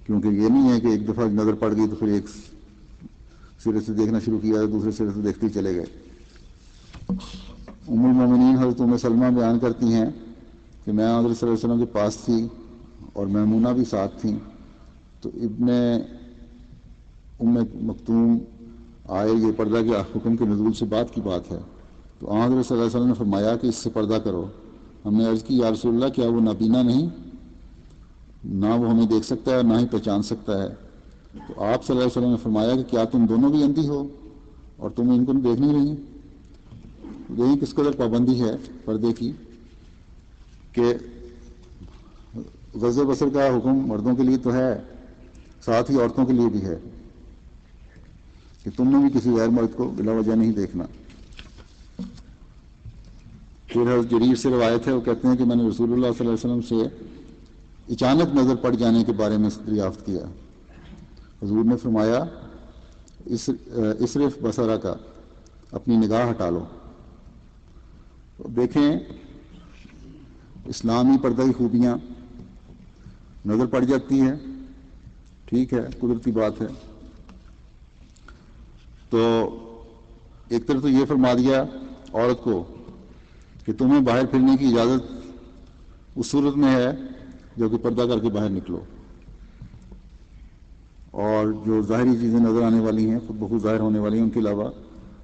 کیونکہ یہ نہیں ہے کہ ایک دفعہ نظر پڑ گئی تو پھر ایک سرے سے دیکھنا شروع کیا دوسرے سرے سے دیکھتے ہی چلے گئے. ام المومنین حضرت ام سلمہ بیان کرتی ہیں کہ میں حضرت صلی اللہ علیہ وسلم کے پاس تھی اور میمونہ بھی ساتھ تھیں. تو ابن ام مکتوم آئے. یہ پردہ کے حکم کے نزول سے بعد کی بات ہے. تو آن حضرت صلی اللہ علیہ وسلم نے فرمایا کہ اس سے پردہ کرو. ہم نے عرض کی یا رسول اللہ کیا وہ نابینا نہیں؟ نہ وہ ہمیں دیکھ سکتا ہے نہ ہی پہچان سکتا ہے. تو آپ صلی اللہ علیہ وسلم نے فرمایا کہ کیا تم دونوں بھی اندھی ہو اور تم ان کو دیکھ نہیں رہی؟ یہی کس قدر پابندی ہے پردے کی کہ غض بصر کا حکم مردوں کے لیے تو ہے، ساتھ ہی عورتوں کے لیے بھی ہے کہ تم نے بھی کسی غیر مرد کو بلا وجہ نہیں دیکھنا. پھر حضرت جریر سے روایت ہے، وہ کہتے ہیں کہ میں نے رسول اللہ صلی اللہ علیہ وسلم سے اچانک نظر پڑ جانے کے بارے میں دریافت کیا. حضور نے فرمایا اسرف بصرہ کا، اپنی نگاہ ہٹا لو. دیکھیں اسلامی پردہ کی خوبیاں. نظر پڑ جاتی ہے، ٹھیک ہے، قدرتی بات ہے. تو ایک طرف تو یہ فرما دیا عورت کو کہ تمہیں باہر پھرنے کی اجازت اس صورت میں ہے جو کہ پردہ کر کے باہر نکلو، اور جو ظاہری چیزیں نظر آنے والی ہیں، خود بخود ظاہر ہونے والی ہیں، ان کے علاوہ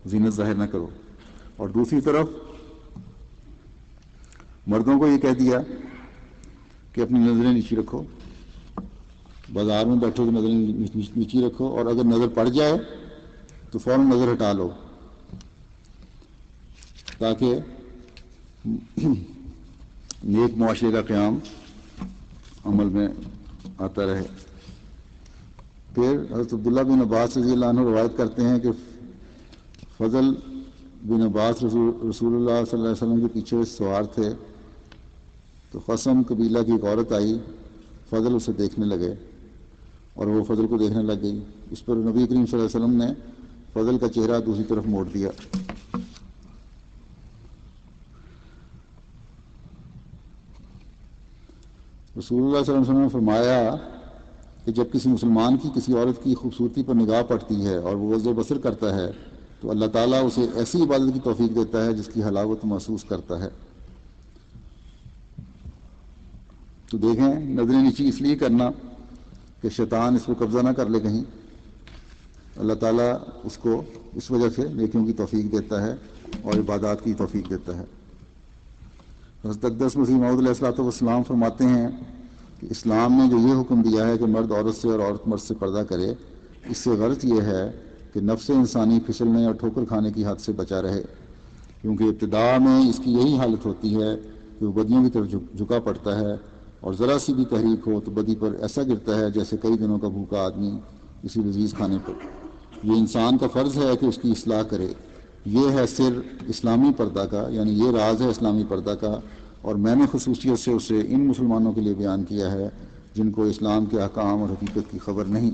زینت ظاہر نہ کرو. اور دوسری طرف مردوں کو یہ کہہ دیا کہ اپنی نظریں نیچی رکھو، بازار میں بیٹھو تو نظریں نیچی رکھو، اور اگر نظر پڑ جائے تو فوراً نظر ہٹا لو تاکہ نیک معاشرے کا قیام عمل میں آتا رہے. پھر حضرت عبداللہ بن عباس رضی اللہ عنہ روایت کرتے ہیں کہ فضل بن عباس رسول اللہ صلی اللہ علیہ وسلم کے پیچھے سوار تھے. تو قسم قبیلہ کی ایک عورت آئی، فضل اسے دیکھنے لگے اور وہ فضل کو دیکھنے لگ گئی. اس پر نبی کریم صلی اللہ علیہ وسلم نے فضل کا چہرہ دوسری طرف موڑ دیا. رسول اللہ صلی اللہ علیہ وسلم نے فرمایا کہ جب کسی مسلمان کی کسی عورت کی خوبصورتی پر نگاہ پڑتی ہے اور وہ غض بصر کرتا ہے تو اللہ تعالیٰ اسے ایسی عبادت کی توفیق دیتا ہے جس کی حلاوت محسوس کرتا ہے. تو دیکھیں نظریں نیچی اس لیے کرنا کہ شیطان اس کو قبضہ نہ کر لے کہیں. اللہ تعالیٰ اس کو اس وجہ سے نیکیوں کی توفیق دیتا ہے اور عبادات کی توفیق دیتا ہے. حضرت اقدس مسیح موعود علیہ الصلوۃ والسلام فرماتے ہیں کہ اسلام نے جو یہ حکم دیا ہے کہ مرد عورت سے اور عورت مرد سے پردہ کرے، اس سے غرض یہ ہے کہ نفس انسانی پھسلنے اور ٹھوکر کھانے کی حد سے بچا رہے، کیونکہ ابتداء میں اس کی یہی حالت ہوتی ہے کہ وہ بدیوں کی طرف جھکا پڑتا ہے، اور ذرا سی بھی تحریک ہو تو بدی پر ایسا گرتا ہے جیسے کئی دنوں کا بھوکا آدمی کسی لذیذ کھانے پر. یہ انسان کا فرض ہے کہ اس کی اصلاح کرے. یہ ہے سر اسلامی پردہ کا، یعنی یہ راز ہے اسلامی پردہ کا، اور میں نے خصوصیت سے اسے ان مسلمانوں کے لیے بیان کیا ہے جن کو اسلام کے احکام اور حقیقت کی خبر نہیں.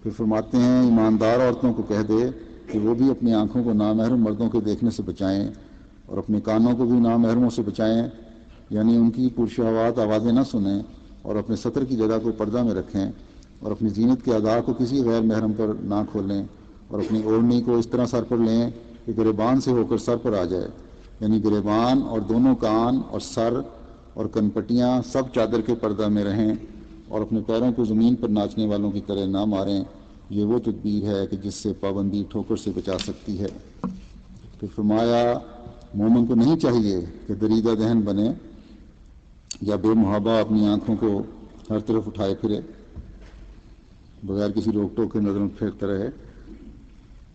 پھر فرماتے ہیں ایماندار عورتوں کو کہہ دے کہ وہ بھی اپنی آنکھوں کو نامحرم مردوں کے دیکھنے سے بچائیں اور اپنے کانوں کو بھی نامحرموں سے بچائیں، یعنی ان کی پرشہوات آوازیں نہ سنیں، اور اپنے سطر کی جگہ کو پردہ میں رکھیں، اور اپنی زینت کے اعضاء کو کسی غیر محرم پر نہ کھولیں، اور اپنی اوڑھنی کو اس طرح سر پر لیں کہ گریبان سے ہو کر سر پر آ جائے، یعنی گریبان اور دونوں کان اور سر اور کنپٹیاں سب چادر کے پردہ میں رہیں، اور اپنے پیروں کو زمین پر ناچنے والوں کی طرح نہ ماریں. یہ وہ تدبیر ہے کہ جس سے پابندی ٹھوکر سے بچا سکتی ہے. پھر فرمایا مومن کو نہیں چاہیے کہ دریدہ ذہن بنے یا بے محابہ اپنی آنکھوں کو ہر طرف اٹھائے پھرے بغیر کسی روک ٹوک کے نظروں پھیرتا رہے،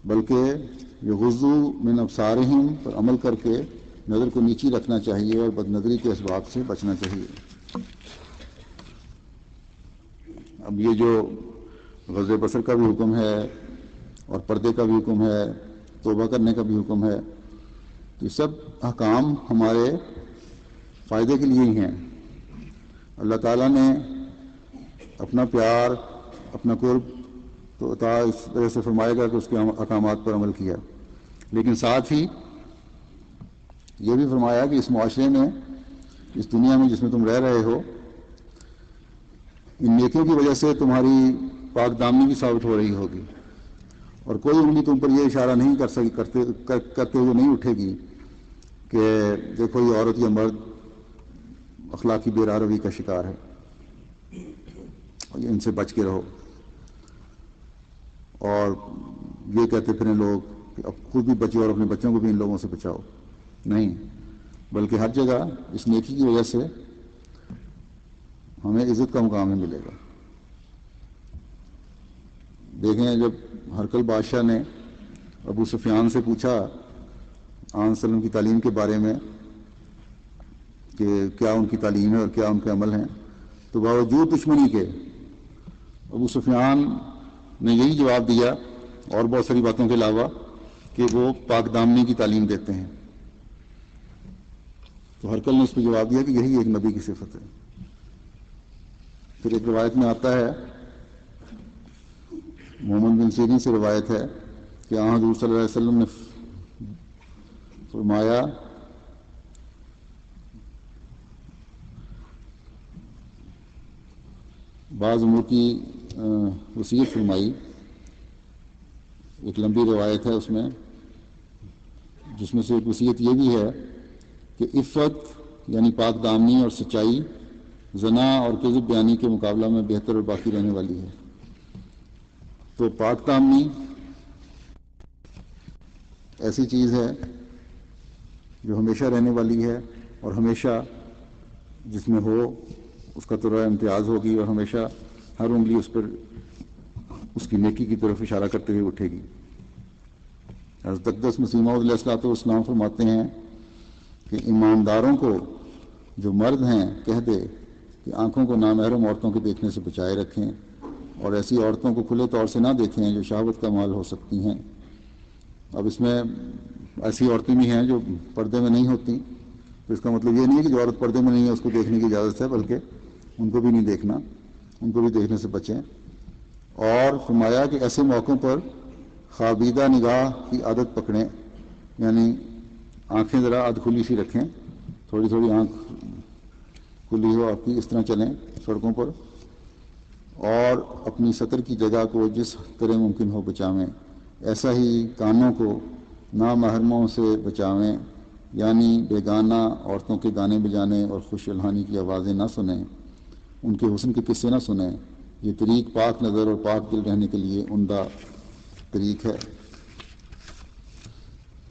بلکہ یغضوا من ابصارہم پر عمل کر کے نظر کو نیچی رکھنا چاہیے اور بد نظری کے اسباب سے بچنا چاہیے. اب یہ جو غض بصر کا بھی حکم ہے اور پردے کا بھی حکم ہے، توبہ کرنے کا بھی حکم ہے، تو یہ سب احکام ہمارے فائدے کے لیے ہی ہیں. اللہ تعالیٰ نے اپنا پیار، اپنا قرب تو عطا اس طرح سے فرمائے گا کہ اس کے احکامات پر عمل کیا، لیکن ساتھ ہی یہ بھی فرمایا کہ اس معاشرے میں، اس دنیا میں جس میں تم رہ رہے ہو، ان نیکیوں کی وجہ سے تمہاری پاک دامنی بھی ثابت ہو رہی ہوگی، اور کوئی انگلی تم پر یہ اشارہ نہیں کرتے ہوئے نہیں اٹھے گی کہ دیکھو یہ عورت یا مرد اخلاقی بے راروی کا شکار ہے. ان سے بچ کے رہو. اور یہ کہتے پھریں لوگ کہ اب خود بھی بچو اور اپنے بچوں کو بھی ان لوگوں سے بچاؤ. نہیں، بلکہ ہر جگہ اس نیکی کی وجہ سے ہمیں عزت کا مقام ہی ملے گا. دیکھیں جب ہرقل بادشاہ نے ابو سفیان سے پوچھا آن صلی اللہ علیہ وسلم کی تعلیم کے بارے میں کہ کیا ان کی تعلیم ہے اور کیا ان کے عمل ہیں، تو باوجود دشمنی کے ابو سفیان نے یہی جواب دیا اور بہت ساری باتوں کے علاوہ کہ وہ پاک دامنی کی تعلیم دیتے ہیں. تو ہرقل نے اس پہ جواب دیا کہ یہی ایک نبی کی صفت ہے. پھر ایک روایت میں آتا ہے، محمد بن سیرین سے روایت ہے کہ حضور صلی اللہ علیہ وسلم نے فرمایا بعض امور کی وصیت فرمائی. ایک لمبی روایت ہے اس میں، جس میں سے ایک وصیت یہ بھی ہے کہ عفت یعنی پاک دامنی اور سچائی زنا اور کذب بیانی کے مقابلہ میں بہتر اور باقی رہنے والی ہے. تو پاک دامنی ایسی چیز ہے جو ہمیشہ رہنے والی ہے اور ہمیشہ جس میں ہو اس کا تو امتیاز ہوگی اور ہمیشہ ہر انگلی اس پر اس کی نیکی کی طرف اشارہ کرتے ہوئے اٹھے گی. حضرت اقدس مسیح موعود علیہ الصلوۃ والسلام فرماتے ہیں کہ ایمانداروں کو جو مرد ہیں کہہ دے کہ آنکھوں کو نامحرم عورتوں کے دیکھنے سے بچائے رکھیں اور ایسی عورتوں کو کھلے طور سے نہ دیکھیں جو شہوت کا مال ہو سکتی ہیں. اب اس میں ایسی عورتیں بھی ہیں جو پردے میں نہیں ہوتی، تو اس کا مطلب یہ نہیں ہے کہ جو عورت پردے میں نہیں ہے اس کو دیکھنے کی اجازت ہے، بلکہ ان کو بھی نہیں دیکھنا، ان کو بھی دیکھنے سے بچیں. اور فرمایا کہ ایسے موقعوں پر خوابیدہ نگاہ کی عادت پکڑیں، یعنی آنکھیں ذرا ادھ کھلی سی رکھیں، تھوڑی تھوڑی آنکھ کھلی ہو آپ کی، اس طرح چلیں سڑکوں پر، اور اپنی سطر کی جگہ کو جس طرح ممکن ہو بچاویں. ایسا ہی کانوں کو نامحرموں سے بچاویں، یعنی بیگانہ عورتوں کے گانے بجانے اور خوش الحانی کی آوازیں نہ سنیں، ان کے حسن کے قصے نہ سنیں. یہ طریق پاک نظر اور پاک دل رہنے کے لیے عمدہ طریق ہے.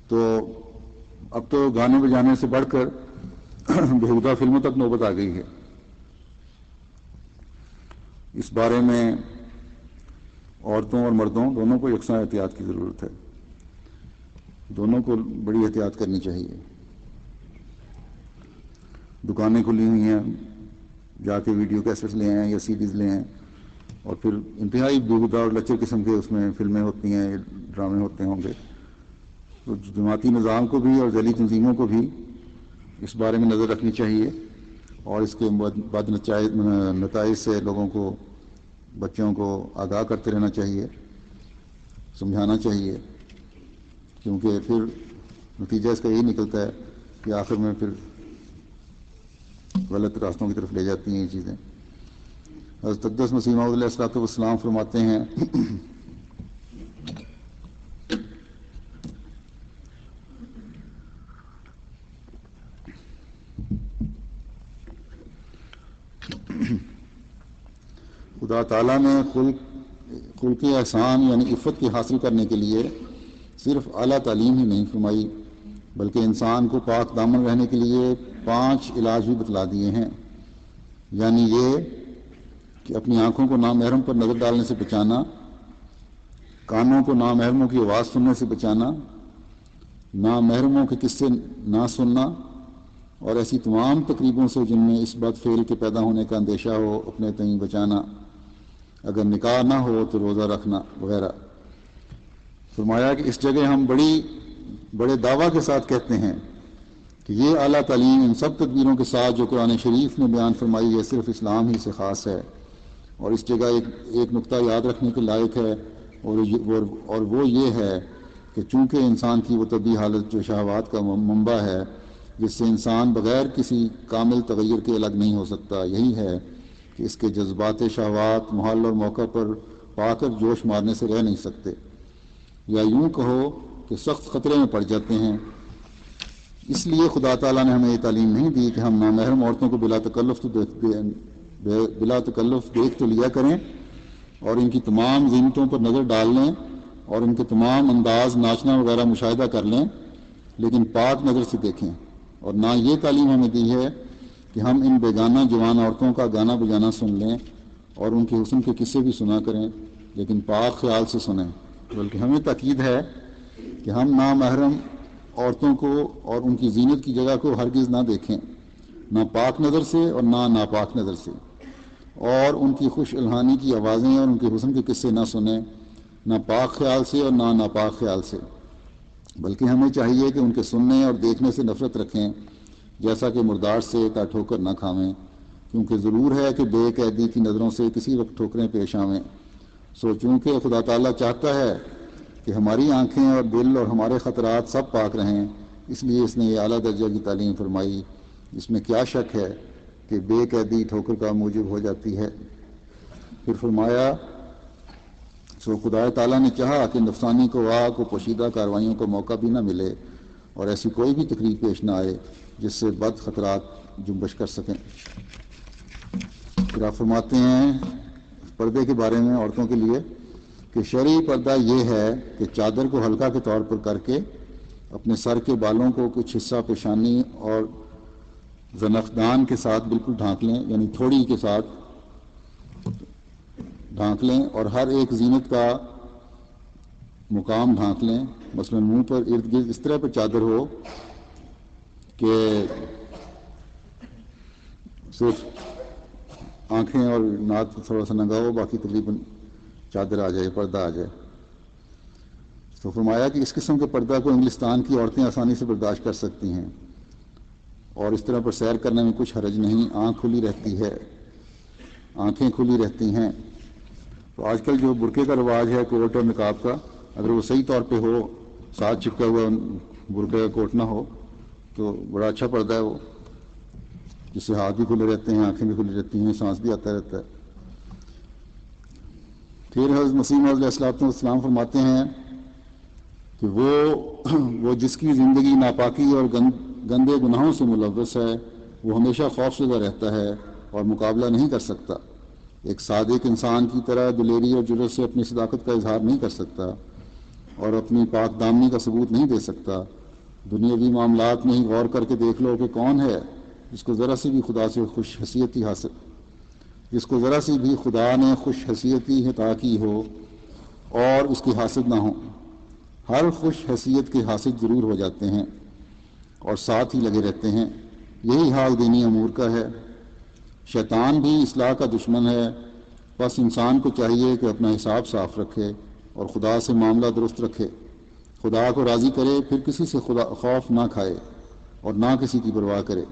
تو اب تو گانے بجانے سے بڑھ کر بےہودہ فلموں تک نوبت آ گئی ہے. اس بارے میں عورتوں اور مردوں دونوں کو یکساں احتیاط کی ضرورت ہے، دونوں کو بڑی احتیاط کرنی چاہیے. دکانیں کھلی ہوئی ہیں، جا کے ویڈیو کیسٹس لے آئیں یا سی ڈیز لے آئیں، اور پھر انتہائی بےہودہ اور لچر قسم کے اس میں فلمیں ہوتی ہیں، ڈرامے ہوتے ہوں گے. تو جماعتی نظام کو بھی اور ذیلی تنظیموں کو بھی اس بارے میں نظر رکھنی چاہیے اور اس کے بد نتائج سے لوگوں کو، بچوں کو آگاہ کرتے رہنا چاہیے، سمجھانا چاہیے، کیونکہ پھر نتیجہ اس کا یہی نکلتا ہے کہ آخر میں پھر غلط راستوں کی طرف لے جاتی ہیں یہ چیزیں. حضرت اقدس مسیح موعود علیہ الصلوۃ والسلام فرماتے ہیں خدا تعالیٰ نے خلق احسان یعنی عفت کے حاصل کرنے کے لیے صرف اعلیٰ تعلیم ہی نہیں فرمائی، بلکہ انسان کو پاک دامن رہنے کے لیے 5 علاج بھی بتلا دیے ہیں. یعنی یہ کہ اپنی آنکھوں کو نامحرم پر نظر ڈالنے سے بچانا، کانوں کو نامحرموں کی آواز سننے سے بچانا، نامحرموں کے قصے نہ سننا، اور ایسی تمام تقریبوں سے جن میں اس بد فعل کے پیدا ہونے کا اندیشہ ہو اپنے تئیں بچانا، اگر نکاح نہ ہو تو روزہ رکھنا وغیرہ. فرمایا کہ اس جگہ ہم بڑے دعویٰ کے ساتھ کہتے ہیں کہ یہ اعلیٰ تعلیم ان سب تدبیروں کے ساتھ جو قرآن شریف نے بیان فرمائی ہے صرف اسلام ہی سے خاص ہے. اور اس جگہ ایک نقطہ یاد رکھنے کے لائق ہے، اور وہ یہ ہے کہ چونکہ انسان کی وہ طبعی حالت جو شہوات کا منبع ہے، جس سے انسان بغیر کسی کامل تغیر کے الگ نہیں ہو سکتا، یہی ہے کہ اس کے جذبات شہوات محل اور موقع پر پا کر جوش مارنے سے رہ نہیں سکتے، یا یوں کہو کہ سخت خطرے میں پڑ جاتے ہیں. اس لیے خدا تعالیٰ نے ہمیں یہ تعلیم نہیں دی کہ ہم نامحرم عورتوں کو بلا تکلف تو بلا تکلف دیکھ تو لیا کریں اور ان کی تمام زینتوں پر نظر ڈال لیں اور ان کے تمام انداز ناچنا وغیرہ مشاہدہ کر لیں، لیکن پاک نظر سے دیکھیں۔ اور نہ یہ تعلیم ہمیں دی ہے کہ ہم ان بیگانہ جوان عورتوں کا گانا بجانا سن لیں اور ان کے حسن کے قصے بھی سنا کریں، لیکن پاک خیال سے سنیں، بلکہ ہمیں تاکید ہے کہ ہم نامحرم عورتوں کو اور ان کی زینت کی جگہ کو ہرگز نہ دیکھیں، نہ پاک نظر سے اور نہ ناپاک نظر سے، اور ان کی خوش الہانی کی آوازیں اور ان کے حسن کے قصے نہ سنیں، نہ پاک خیال سے اور نہ ناپاک خیال سے، بلکہ ہمیں چاہیے کہ ان کے سننے اور دیکھنے سے نفرت رکھیں، جیسا کہ مردار سے تا ٹھوکر نہ کھاویں، کیونکہ ضرور ہے کہ بے قیدی کی نظروں سے کسی وقت ٹھوکریں پیش آویں۔ سو چونکہ خدا تعالیٰ چاہتا ہے کہ ہماری آنکھیں اور دل اور ہمارے خطرات سب پاک رہیں، اس لیے اس نے یہ اعلیٰ درجہ کی تعلیم فرمائی۔ اس میں کیا شک ہے کہ بے قیدی ٹھوکر کا موجب ہو جاتی ہے۔ پھر فرمایا سو خدا تعالیٰ نے چاہا کہ نفسانی قوا کو پوشیدہ کاروائیوں کا موقع بھی نہ ملے اور ایسی کوئی بھی تکلیف پیش نہ آئے جس سے بد خطرات جنبش کر سکیں۔ پھر آپ فرماتے ہیں پردے کے بارے میں عورتوں کے لیے کہ شرعی پردہ یہ ہے کہ چادر کو ہلکا کے طور پر کر کے اپنے سر کے بالوں کو کچھ حصہ پیشانی اور زنخدان کے ساتھ بالکل ڈھانک لیں، یعنی تھوڑی کے ساتھ ڈھانک لیں، اور ہر ایک زینت کا مقام ڈھانک لیں، مثلا منہ پر ارد گرد اس طرح پر چادر ہو کہ صرف آنکھیں اور ناک تھوڑا سا ننگا ہو، باقی تقریباً چادر آ جائے، پردہ آ جائے۔ تو فرمایا کہ اس قسم کے پردہ کو انگلستان کی عورتیں آسانی سے برداشت کر سکتی ہیں اور اس طرح پر سیر کرنے میں کچھ حرج نہیں، آنکھ کھلی رہتی ہے، آنکھیں کھلی رہتی ہیں۔ تو آج کل جو برقعے کا رواج ہے کوٹ اور نقاب کا، اگر وہ صحیح طور پہ ہو، ساتھ چپکا ہوا برقعے کا کوٹ نہ ہو تو بڑا اچھا پردہ ہے وہ، جس سے ہاتھ بھی کھلے رہتے ہیں، آنکھیں بھی کھلی رہتی ہیں، سانس بھی آتا رہتا ہے۔ پھر حضرت مسیح موعود علیہ السلام فرماتے ہیں کہ وہ جس کی زندگی ناپاکی اور گندے گناہوں سے ملوث ہے وہ ہمیشہ خوفزدہ رہتا ہے اور مقابلہ نہیں کر سکتا، ایک صادق انسان کی طرح دلیری اور جرأت سے اپنی صداقت کا اظہار نہیں کر سکتا اور اپنی پاک دامنی کا ثبوت نہیں دے سکتا۔ دنیاوی معاملات میں ہی غور کر کے دیکھ لو کہ کون ہے جس کو ذرا سی بھی خدا سے خوش حیثیتی حاصل، جس کو ذرا سی بھی خدا نے خوش حیثیتی عطا کی ہو اور اس کی حاسد نہ ہو۔ ہر خوش حیثیت کے حاسد ضرور ہو جاتے ہیں اور ساتھ ہی لگے رہتے ہیں۔ یہی حال دینی امور کا ہے۔ شیطان بھی اصلاح کا دشمن ہے، بس انسان کو چاہیے کہ اپنا حساب صاف رکھے اور خدا سے معاملہ درست رکھے، خدا کو راضی کرے، پھر کسی سے خوف نہ کھائے اور نہ کسی کی پرواہ کرے،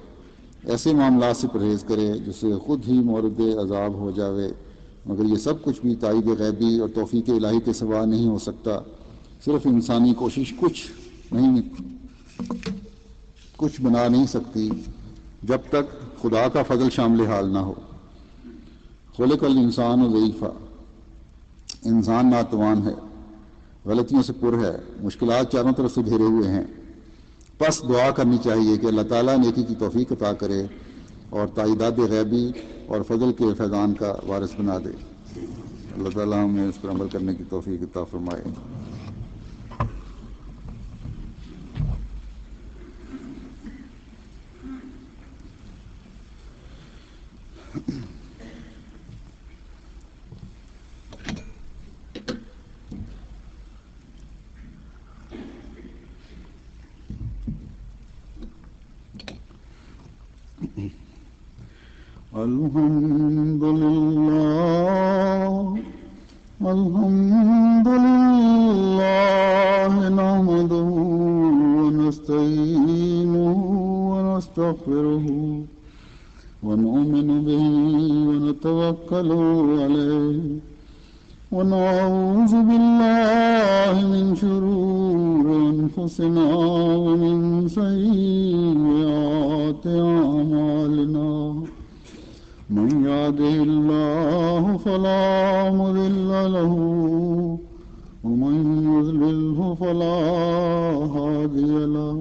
ایسے معاملات سے پرہیز کرے جس سے خود ہی مورد عذاب ہو جاوے۔ مگر یہ سب کچھ بھی تائید غیبی اور توفیق الہی کے سوا نہیں ہو سکتا، صرف انسانی کوشش کچھ بنا نہیں سکتی جب تک خدا کا فضل شامل حال نہ ہو۔ خلق الانسان ضعیفا، انسان ناتوان ہے، غلطیوں سے پر ہے، مشکلات چاروں طرف سے گھیرے ہوئے ہیں، پس دعا کرنی چاہیے کہ اللہ تعالیٰ نیکی کی توفیق عطا کرے اور تائیدات غیبی اور فضل کے فیضان کا وارث بنا دے۔ اللہ تعالیٰ ہمیں اس پر عمل کرنے کی توفیق عطا فرمائے۔ الحمد لله نحمده ونستعينه ونستغفره ونؤمن به ونتوكل عليه ونعوذ بالله من شرور أنفسنا ومن سيئات أعمالنا، من يهده الله فلا مضل له ومن يضلله فلا هادي له،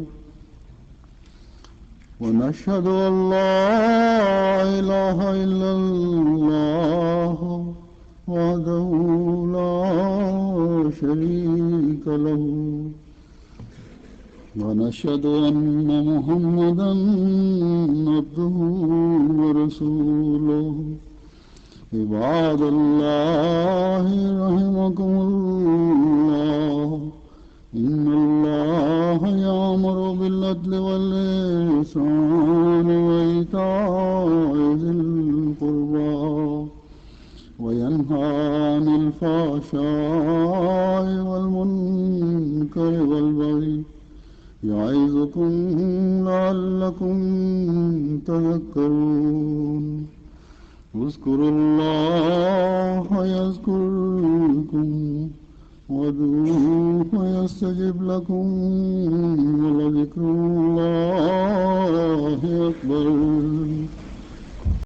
ونشهد أن لا إله إلا الله وحده لا شريك له ونشهد أن محمدا عبده ورسوله عباد الله رحمكم الله إن الله يأمر بالعدل والإحسان وإيتاء ذي القربى وينهى عن الفحشاء والمنكر والبغي يعظكم لعلكم تذكرون اذكروا الله يذكركم وادعوه يستجب لكم ولذكر الله أكبر